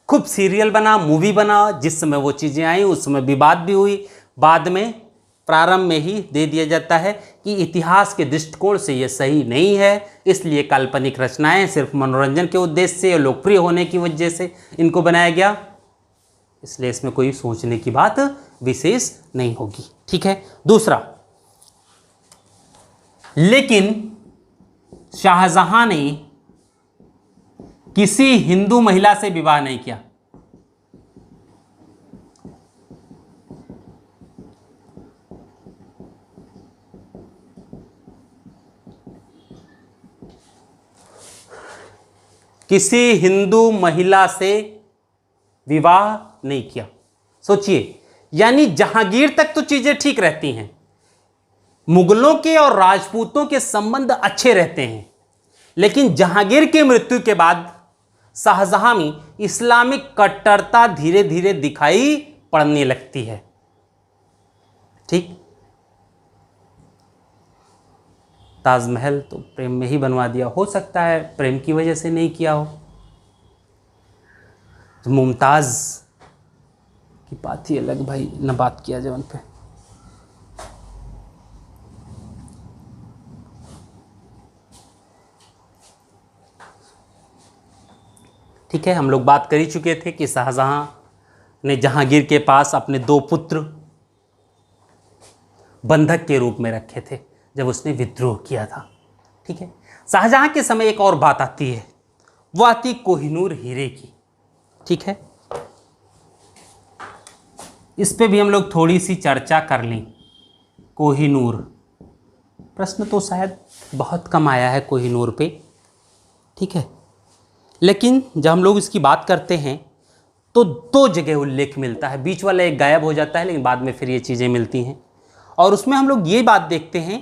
खूब सीरियल बना, मूवी बना, जिस समय वो चीज़ें आई उस समय विवाद भी हुई। बाद में प्रारंभ में ही दे दिया जाता है कि इतिहास के दृष्टिकोण से ये सही नहीं है, इसलिए काल्पनिक रचनाएं सिर्फ मनोरंजन के उद्देश्य से, लोकप्रिय होने की वजह से इनको बनाया गया, इसलिए इसमें कोई सोचने की बात विशेष नहीं होगी। ठीक है। दूसरा, लेकिन शाहजहां ने किसी हिंदू महिला से विवाह नहीं किया। किसी हिंदू महिला से विवाह नहीं किया। सोचिए, यानी जहांगीर तक तो चीजें ठीक रहती हैं, मुगलों के और राजपूतों के संबंध अच्छे रहते हैं, लेकिन जहांगीर की मृत्यु के बाद शाहजहां में इस्लामिक कट्टरता धीरे धीरे दिखाई पड़ने लगती है। ठीक, ताजमहल तो प्रेम में ही बनवा दिया, हो सकता है प्रेम की वजह से नहीं किया हो। तो मुमताज की बात ही अलग भाई, न बात किया जाए उन पे। ठीक है, हम लोग बात कर ही चुके थे कि शाहजहां ने जहांगीर के पास अपने 2 पुत्र बंधक के रूप में रखे थे जब उसने विद्रोह किया था। ठीक है, शाहजहां के समय एक और बात आती है, वो आती कोहिनूर हीरे की। ठीक है, इस पे भी हम लोग थोड़ी सी चर्चा कर लें। कोहिनूर, प्रश्न तो शायद बहुत कम आया है कोहिनूर पे। ठीक है, लेकिन जब हम लोग इसकी बात करते हैं तो 2 जगह उल्लेख मिलता है, बीच वाला एक गायब हो जाता है, लेकिन बाद में फिर ये चीज़ें मिलती हैं। और उसमें हम लोग ये बात देखते हैं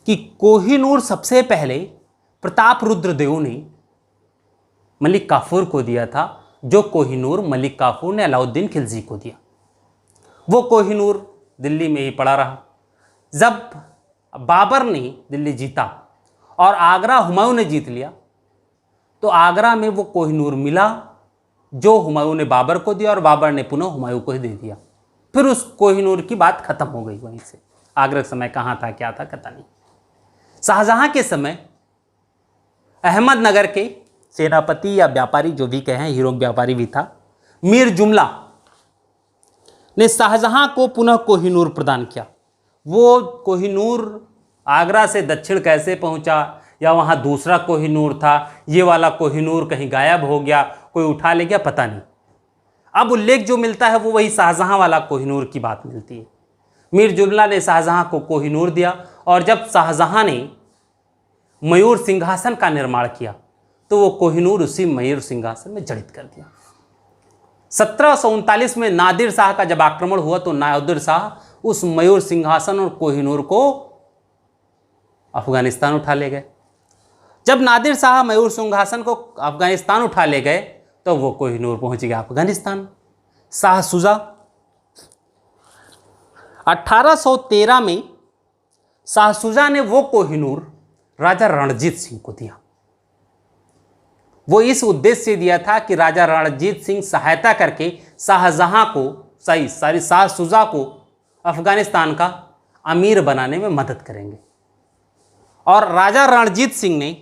कि कोहिनूर सबसे पहले प्रताप रुद्र देव ने मलिक काफूर को दिया था, जो कोहिनूर मलिक काफूर ने अलाउद्दीन खिलजी को दिया। वो कोहिनूर दिल्ली में ही पड़ा रहा। जब बाबर ने दिल्ली जीता और आगरा हुमायूं ने जीत लिया, तो आगरा में वो कोहिनूर मिला जो हुमायूं ने बाबर को दिया और बाबर ने पुनः हुमायूं को ही दे दिया। फिर उस कोहिनूर की बात खत्म हो गई वहीं से। आगरा के समय कहाँ था, क्या था, पता नहीं। शाहजहां के समय अहमदनगर के सेनापति या व्यापारी, जो भी कहें, हीरो व्यापारी भी था, मीर जुमला ने शाहजहां को पुनः कोहिनूर प्रदान किया। वो कोहिनूर आगरा से दक्षिण कैसे पहुंचा, या वहां दूसरा कोहिनूर था, ये वाला कोहिनूर कहीं गायब हो गया, कोई उठा ले गया, पता नहीं। अब उल्लेख जो मिलता है वो वही शाहजहां वाला कोहिनूर की बात मिलती है। मीर जुमला ने शाहजहां को कोहिनूर दिया, और जब शाहजहां ने मयूर सिंहासन का निर्माण किया तो वो कोहिनूर उसी मयूर सिंहासन में जड़ित कर दिया। 1739 में नादिर शाह का जब आक्रमण हुआ तो नादिर शाह उस मयूर सिंहासन और कोहिनूर को अफगानिस्तान उठा ले गए। जब नादिर शाह मयूर सिंहासन को अफगानिस्तान उठा ले गए तो वो कोहिनूर पहुंच गया अफगानिस्तान। शाह शुजा 1813 में शाह शुजा ने वो कोहिनूर राजा रणजीत सिंह को दिया। वो इस उद्देश्य से दिया था कि राजा रणजीत सिंह सहायता करके शाहजहां को, शाह शुजा को अफगानिस्तान का अमीर बनाने में मदद करेंगे। और राजा रणजीत सिंह नहीं,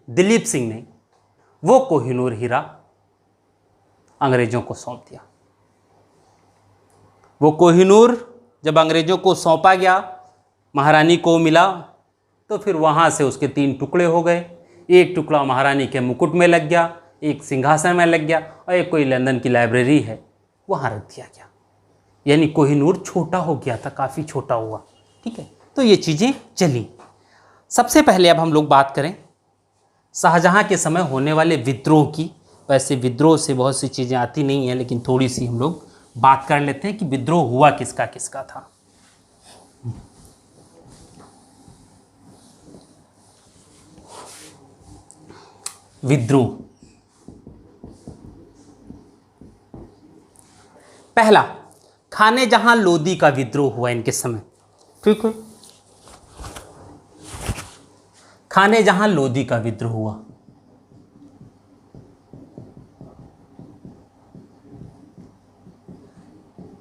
दिलीप सिंह ने वो कोहिनूर हीरा अंग्रेजों को सौंप दिया। वो कोहिनूर जब अंग्रेजों को सौंपा गया, महारानी को मिला, तो फिर वहाँ से उसके 3 टुकड़े हो गए। एक टुकड़ा महारानी के मुकुट में लग गया, एक सिंहासन में लग गया, और एक कोई लंदन की लाइब्रेरी है वहाँ रख दिया गया। यानी कोहिनूर छोटा हो गया था, काफ़ी छोटा हुआ। ठीक है, तो ये चीज़ें चली। सबसे पहले अब हम लोग बात करें शाहजहां के समय होने वाले विद्रोह की। वैसे विद्रोह से बहुत सी चीज़ें आती नहीं हैं, लेकिन थोड़ी सी हम लोग बात कर लेते हैं कि विद्रोह हुआ किसका किसका था। विद्रोह, पहला खाने जहां लोदी का विद्रोह हुआ इनके समय। ठीक है, खाने जहां लोदी का विद्रोह हुआ।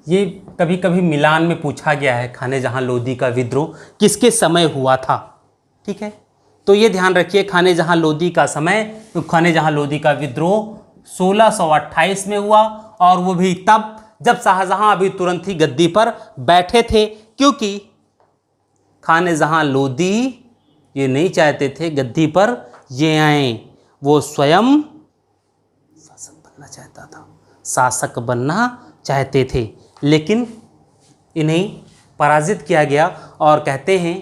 ये कभी कभी मिलान में पूछा गया है, खाने जहां लोदी का विद्रोह किसके समय हुआ था। ठीक है, तो ये ध्यान रखिए, खाने जहां लोदी का समय, तो खाने जहां लोदी का विद्रोह 1628 में हुआ, और वो भी तब जब शाहजहां अभी तुरंत ही गद्दी पर बैठे थे, क्योंकि खाने जहां लोदी ये नहीं चाहते थे गद्दी पर ये आए, वो स्वयं शासक बनना चाहते थे, लेकिन इन्हें पराजित किया गया और कहते हैं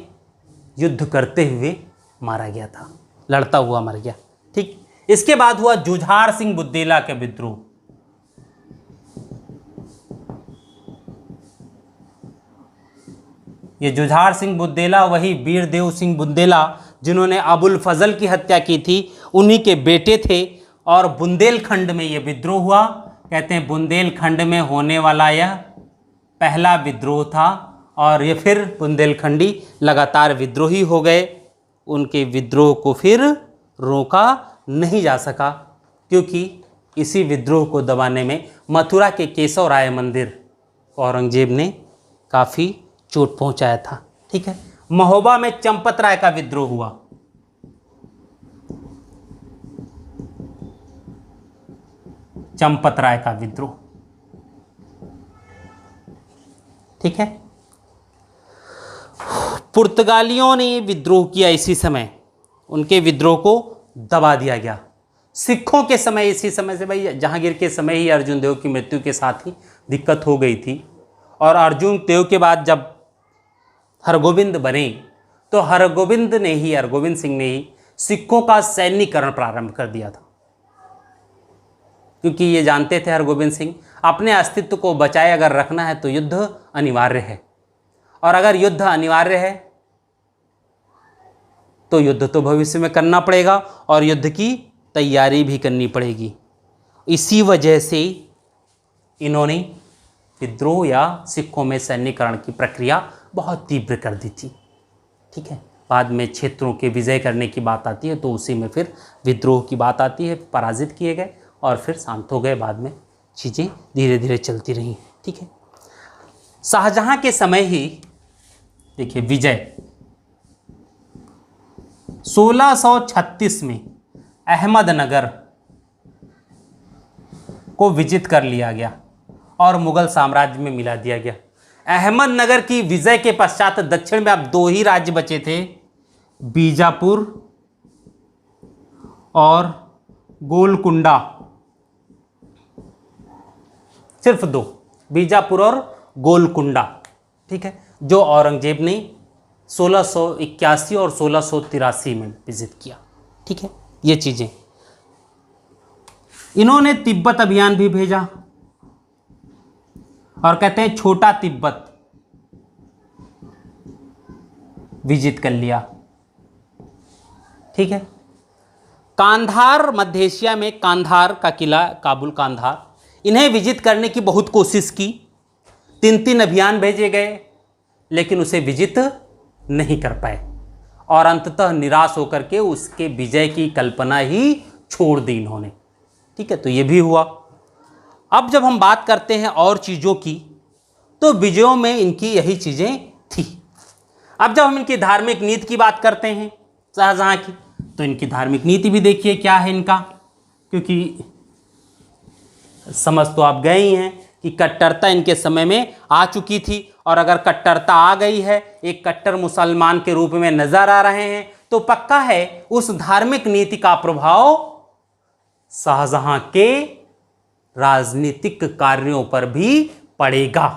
युद्ध करते हुए मारा गया था, लड़ता हुआ मर गया। ठीक, इसके बाद हुआ जुझार सिंह बुद्देला के विद्रोह। ये जुझार सिंह बुद्देला वही वीरदेव सिंह बुंदेला जिन्होंने अबुल फजल की हत्या की थी, उन्हीं के बेटे थे। और बुंदेलखंड में ये विद्रोह हुआ। कहते हैं बुंदेलखंड में होने वाला यह पहला विद्रोह था, और ये फिर बुंदेलखंडी लगातार विद्रोही हो गए। उनके विद्रोह को फिर रोका नहीं जा सका, क्योंकि इसी विद्रोह को दबाने में मथुरा के केशव राय मंदिर औरंगजेब ने काफ़ी चोट पहुंचाया था। ठीक है, महोबा में चंपत राय का विद्रोह हुआ। चंपत राय का विद्रोह, ठीक है। पुर्तगालियों ने विद्रोह किया इसी समय, उनके विद्रोह को दबा दिया गया। सिखों के समय, इसी समय से, भाई जहांगीर के समय ही अर्जुन देव की मृत्यु के साथ ही दिक्कत हो गई थी। और अर्जुन देव के बाद जब हरगोविंद बने, तो हरगोविंद सिंह ने ही सिखों का सैन्यकरण प्रारंभ कर दिया था, क्योंकि ये जानते थे हरगोविंद सिंह अपने अस्तित्व को बचाए अगर रखना है तो युद्ध अनिवार्य है, और अगर युद्ध अनिवार्य है तो युद्ध तो भविष्य में करना पड़ेगा और युद्ध की तैयारी भी करनी पड़ेगी। इसी वजह से इन्होंने विद्रोह या सिखों में सैन्यकरण की प्रक्रिया बहुत तीव्र कर दी थी। ठीक है, बाद में क्षेत्रों के विजय करने की बात आती है तो उसी में फिर विद्रोह की बात आती है, पराजित किए गए और फिर शांत हो गए, बाद में चीज़ें धीरे धीरे चलती रहीं। ठीक है, शाहजहां के समय ही देखिए विजय 1636 में अहमदनगर को विजित कर लिया गया और मुगल साम्राज्य में मिला दिया गया। अहमदनगर की विजय के पश्चात दक्षिण में अब 2 ही राज्य बचे थे, बीजापुर और गोलकुंडा। सिर्फ 2, बीजापुर और गोलकुंडा। ठीक है, जो औरंगजेब ने 1681 और 1683 में विजिट किया। ठीक है, ये चीजें। इन्होंने तिब्बत अभियान भी भेजा और कहते हैं छोटा तिब्बत विजिट कर लिया। ठीक है, कांधार, मध्य एशिया में कांधार का किला, काबुल कांधार, इन्हें विजिट करने की बहुत कोशिश की, 3 अभियान भेजे गए लेकिन उसे विजिट नहीं कर पाए और अंततः निराश होकर के उसके विजय की कल्पना ही छोड़ दी इन्होंने। ठीक है, तो ये भी हुआ। अब जब हम बात करते हैं और चीज़ों की तो विजयों में इनकी यही चीज़ें थी। अब जब हम इनकी धार्मिक नीति की बात करते हैं शाहजहां की, तो इनकी धार्मिक नीति भी देखिए क्या है इनका, क्योंकि समझ तो आप गए ही हैं कि कट्टरता इनके समय में आ चुकी थी और अगर कट्टरता आ गई है, एक कट्टर मुसलमान के रूप में नजर आ रहे हैं, तो पक्का है उस धार्मिक नीति का प्रभाव शाहजहां के राजनीतिक कार्यों पर भी पड़ेगा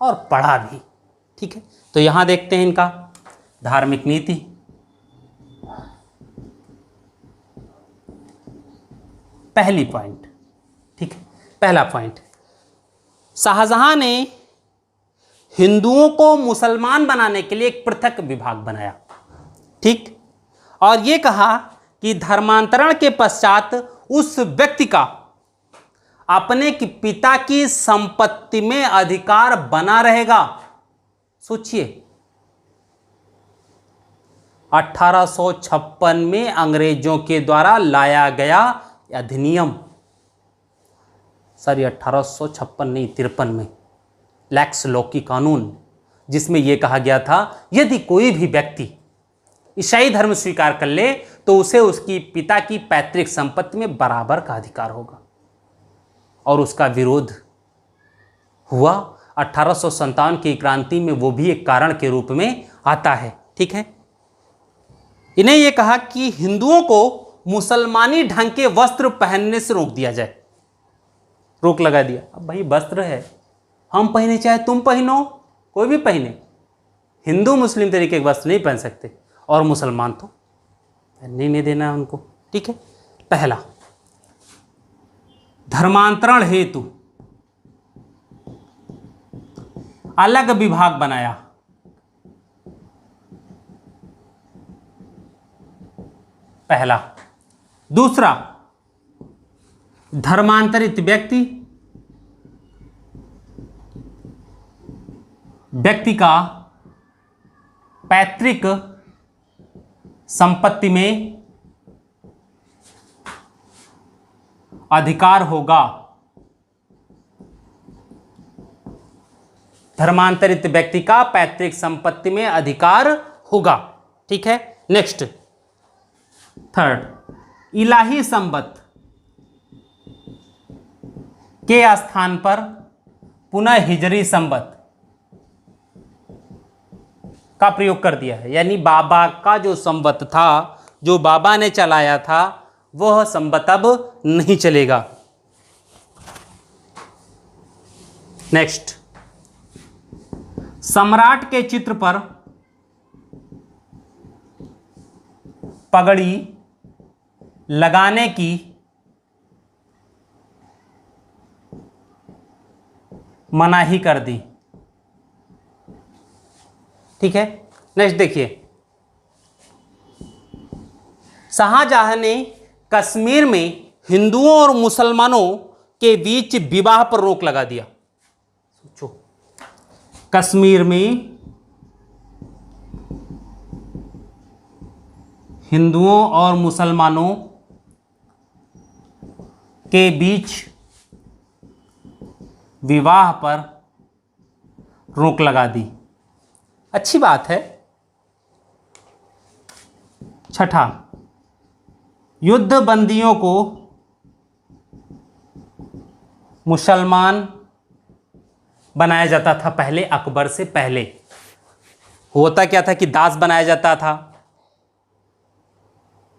और पड़ा भी। ठीक है, तो यहां देखते हैं इनका धार्मिक नीति। पहली पॉइंट, ठीक है, पहला पॉइंट, शाहजहां ने हिंदुओं को मुसलमान बनाने के लिए एक पृथक विभाग बनाया। ठीक, और यह कहा कि धर्मांतरण के पश्चात उस व्यक्ति का अपने की पिता की संपत्ति में अधिकार बना रहेगा। सोचिए, 1856 में अंग्रेजों के द्वारा लाया गया अधिनियम, सॉरी 1856 नहीं 53 में, लैक्स लॉ की कानून, जिसमें यह कहा गया था यदि कोई भी व्यक्ति ईसाई धर्म स्वीकार कर ले तो उसे उसकी पिता की पैतृक संपत्ति में बराबर का अधिकार होगा। और उसका विरोध हुआ 1857 की क्रांति में, वो भी एक कारण के रूप में आता है। ठीक है, इन्हें यह कहा कि हिंदुओं को मुसलमानी ढंग के वस्त्र पहनने से रोक दिया जाए, रोक लगा दिया। अब भाई वस्त्र है, हम पहने चाहे तुम पहनो, कोई भी पहने, हिंदू मुस्लिम तरीके के वस्त्र नहीं पहन सकते और मुसलमान तो पहनने नहीं देना है उनको। ठीक है, पहला। धर्मांतरण हेतु अलग विभाग बनाया। पहला। दूसरा, धर्मांतरित व्यक्ति का पैतृक संपत्ति में अधिकार होगा। धर्मांतरित व्यक्ति का पैतृक संपत्ति में अधिकार होगा। ठीक है, नेक्स्ट, थर्ड, इलाही संबत के स्थान पर पुनः हिजरी संबत का प्रयोग कर दिया है। यानी बाबा का जो संबत था, जो बाबा ने चलाया था, वह संबत अब नहीं चलेगा। नेक्स्ट, सम्राट के चित्र पर पगड़ी लगाने की मनाही कर दी। ठीक है, नेक्स्ट देखिए, शाहजहां ने कश्मीर में हिंदुओं और मुसलमानों के बीच विवाह पर रोक लगा दिया। सोचो, कश्मीर में हिंदुओं और मुसलमानों के बीच विवाह पर रोक लगा दी। अच्छी बात है। छठा, युद्ध बंदियों को मुसलमान बनाया जाता था पहले, अकबर से पहले। होता क्या था कि दास बनाया जाता था।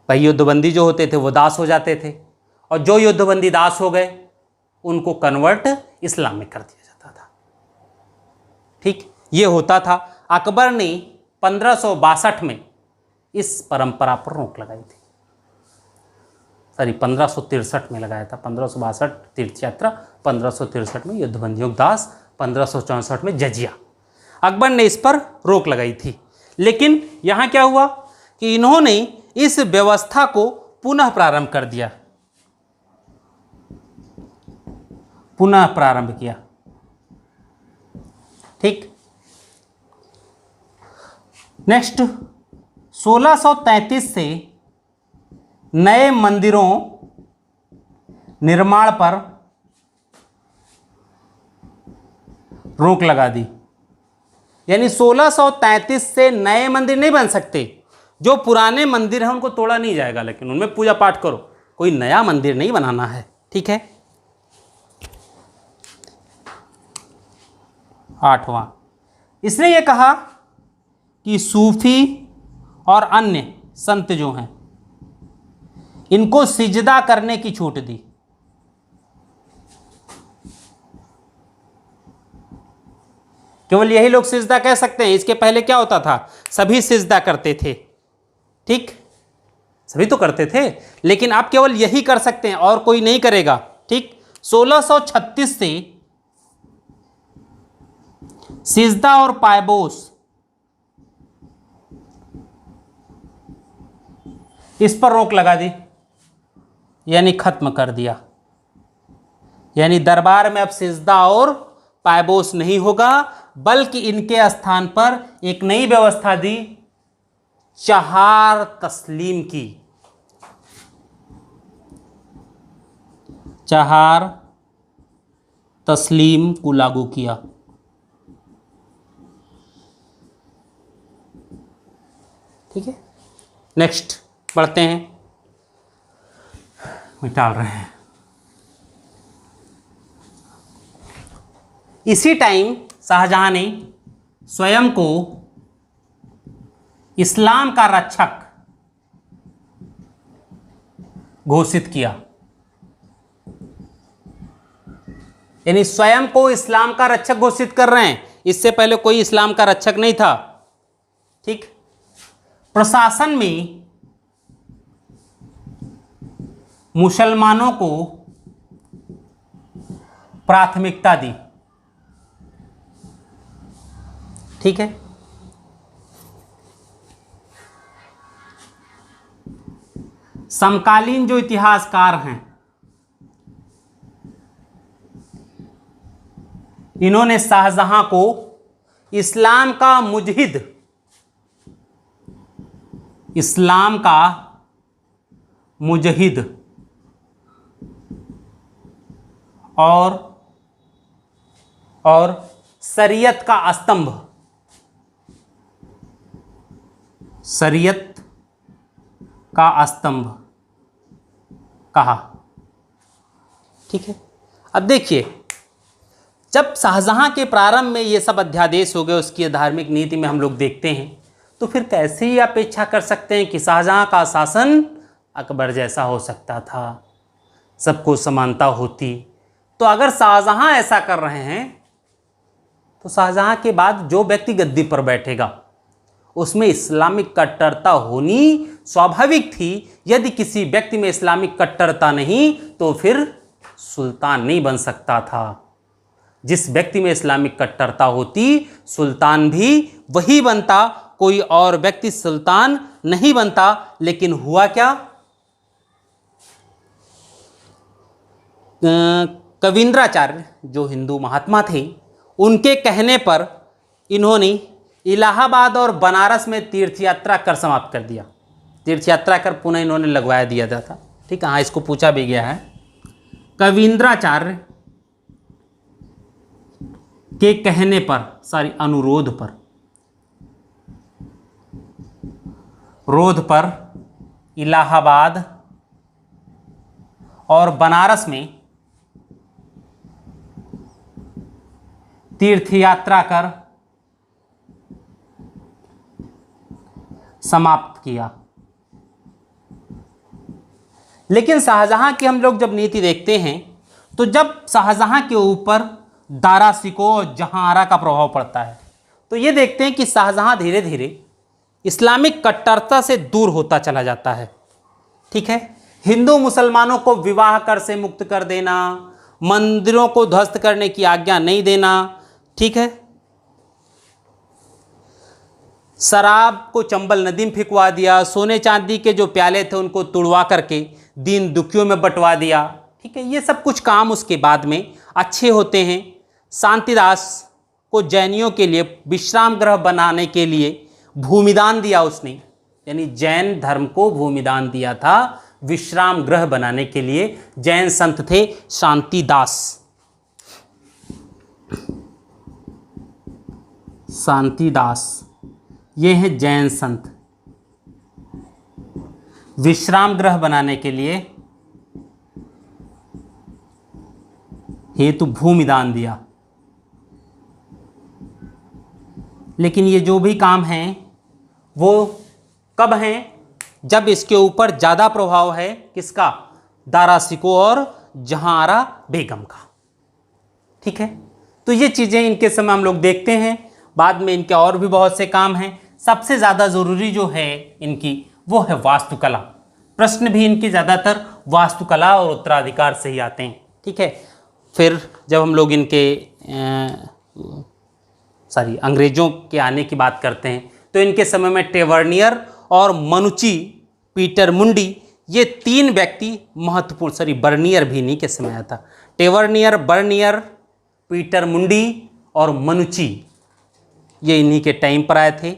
भाई युद्धबंदी जो होते थे वो दास हो जाते थे, और जो युद्धबंदी दास हो गए उनको कन्वर्ट इस्लाम में कर दिया जाता था। ठीक, ये होता था। अकबर ने 1562 में इस परंपरा पर रोक लगाई थी। सॉरी, 1563 में लगाया था। 1562 तीर्थ यात्रा, 1563 में युद्धबंदियों दास, 1564 में जजिया। अकबर ने इस पर रोक लगाई थी। लेकिन यहां क्या हुआ कि इन्होंने इस व्यवस्था को पुनः प्रारंभ कर दिया, पुनः प्रारंभ किया। ठीक, नेक्स्ट, 1633 से नए मंदिरों निर्माण पर रोक लगा दी। यानी 1633 से नए मंदिर नहीं बन सकते। जो पुराने मंदिर हैं उनको तोड़ा नहीं जाएगा, लेकिन उनमें पूजा पाठ करो, कोई नया मंदिर नहीं बनाना है। ठीक है। 8वां, इसने ये कहा कि सूफी और अन्य संत जो हैं इनको सिजदा करने की छूट दी। केवल यही लोग सिजदा कह सकते हैं। इसके पहले क्या होता था, सभी सिजदा करते थे। ठीक, सभी तो करते थे, लेकिन आप केवल यही कर सकते हैं और कोई नहीं करेगा। ठीक, 1636 से सिजदा और पायबोस इस पर रोक लगा दी, यानी खत्म कर दिया। यानी दरबार में अब सिजदा और पायबोस नहीं होगा, बल्कि इनके स्थान पर एक नई व्यवस्था दी, चहार तस्लीम की। चहार तस्लीम को लागू किया। ठीक है, नेक्स्ट बढ़ते हैं। मिटाल रहे हैं। इसी टाइम शाहजहां ने स्वयं को इस्लाम का रक्षक घोषित किया। यानी स्वयं को इस्लाम का रक्षक घोषित कर रहे हैं। इससे पहले कोई इस्लाम का रक्षक नहीं था। ठीक, प्रशासन में मुसलमानों को प्राथमिकता दी। ठीक है, समकालीन जो इतिहासकार हैं इन्होंने शाहजहां को इस्लाम का मुजहिद, इस्लाम का मुजहिद और शरीयत का स्तंभ, शरीयत का स्तंभ कहा। ठीक है, अब देखिए, जब शाहजहां के प्रारंभ में ये सब अध्यादेश हो गए, उसकी धार्मिक नीति में हम लोग देखते हैं, तो फिर कैसे ही अपेक्षा कर सकते हैं कि शाहजहां का शासन अकबर जैसा हो सकता था, सबको समानता होती। तो अगर शाहजहां ऐसा कर रहे हैं तो शाहजहां के बाद जो व्यक्ति गद्दी पर बैठेगा उसमें इस्लामिक कट्टरता होनी स्वाभाविक थी। यदि किसी व्यक्ति में इस्लामिक कट्टरता नहीं तो फिर सुल्तान नहीं बन सकता था। जिस व्यक्ति में इस्लामिक कट्टरता होती सुल्तान भी वही बनता, कोई और व्यक्ति सुल्तान नहीं बनता। लेकिन हुआ क्या, कविंद्राचार्य जो हिंदू महात्मा थे उनके कहने पर इन्होंने इलाहाबाद और बनारस में तीर्थ यात्रा कर समाप्त कर दिया। तीर्थ यात्रा कर पुनः इन्होंने लगवाया दिया था। ठीक है, हाँ, इसको पूछा भी गया है। कवींद्राचार्य के कहने पर, अनुरोध पर इलाहाबाद और बनारस में तीर्थ यात्रा कर समाप्त किया। लेकिन शाहजहां की हम लोग जब नीति देखते हैं तो जब शाहजहां के ऊपर दारा शिकोह और जहांआरा का प्रभाव पड़ता है तो ये देखते हैं कि शाहजहां धीरे धीरे इस्लामिक कट्टरता से दूर होता चला जाता है। ठीक है, हिंदू मुसलमानों को विवाह कर से मुक्त कर देना, मंदिरों को ध्वस्त करने की आज्ञा नहीं देना, ठीक है, शराब को चंबल नदी में फेंकवा दिया, सोने चांदी के जो प्याले थे उनको तुड़वा करके दीन दुखियों में बंटवा दिया। ठीक है, ये सब कुछ काम उसके बाद में अच्छे होते हैं। शांतिदास को जैनियों के लिए विश्राम गृह बनाने के लिए भूमिदान दिया उसने, यानी जैन धर्म को भूमिदान दिया था विश्राम गृह बनाने के लिए। जैन संत थे शांतिदास। शांतिदास ये है जैन संत। विश्राम गृह बनाने के लिए हेतु भूमिदान दिया। लेकिन ये जो भी काम हैं वो कब हैं? जब इसके ऊपर ज़्यादा प्रभाव है किसका? दारा शिकोह और जहांआरा बेगम का। ठीक है, तो ये चीज़ें इनके समय हम लोग देखते हैं। बाद में इनके और भी बहुत से काम हैं। सबसे ज़्यादा ज़रूरी जो है इनकी वो है वास्तुकला। प्रश्न भी इनके ज़्यादातर वास्तुकला और उत्तराधिकार से ही आते हैं। ठीक है, फिर जब हम लोग इनके अंग्रेज़ों के आने की बात करते हैं तो इनके समय में टेवर्नियर और मनुची पीटर मुंडी ये तीन व्यक्ति महत्वपूर्ण, बर्नियर भी इन्हीं के समय आया था। टेवर्नियर, बर्नियर, पीटर मुंडी और मनुची ये इन्हीं के टाइम पर आए थे।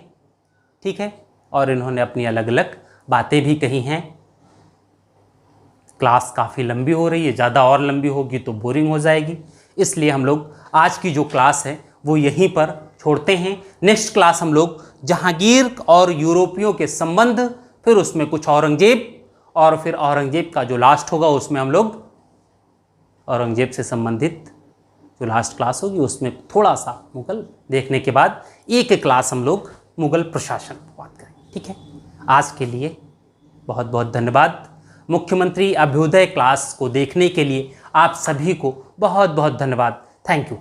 ठीक है, और इन्होंने अपनी अलग अलग बातें भी कही हैं। क्लास काफ़ी लंबी हो रही है, ज़्यादा और लंबी होगी तो बोरिंग हो जाएगी, इसलिए हम लोग आज की जो क्लास है वो यहीं पर छोड़ते हैं। नेक्स्ट क्लास हम लोग जहांगीर और यूरोपियों के संबंध, फिर उसमें कुछ औरंगजेब, और फिर औरंगजेब का जो लास्ट होगा उसमें हम लोग औरंगजेब से संबंधित जो लास्ट क्लास होगी उसमें थोड़ा सा मुगल देखने के बाद एक क्लास हम लोग मुगल प्रशासन पर बात करेंगे। ठीक है, आज के लिए बहुत बहुत धन्यवाद। मुख्यमंत्री अभ्युदय क्लास को देखने के लिए आप सभी को बहुत बहुत धन्यवाद। Thank you.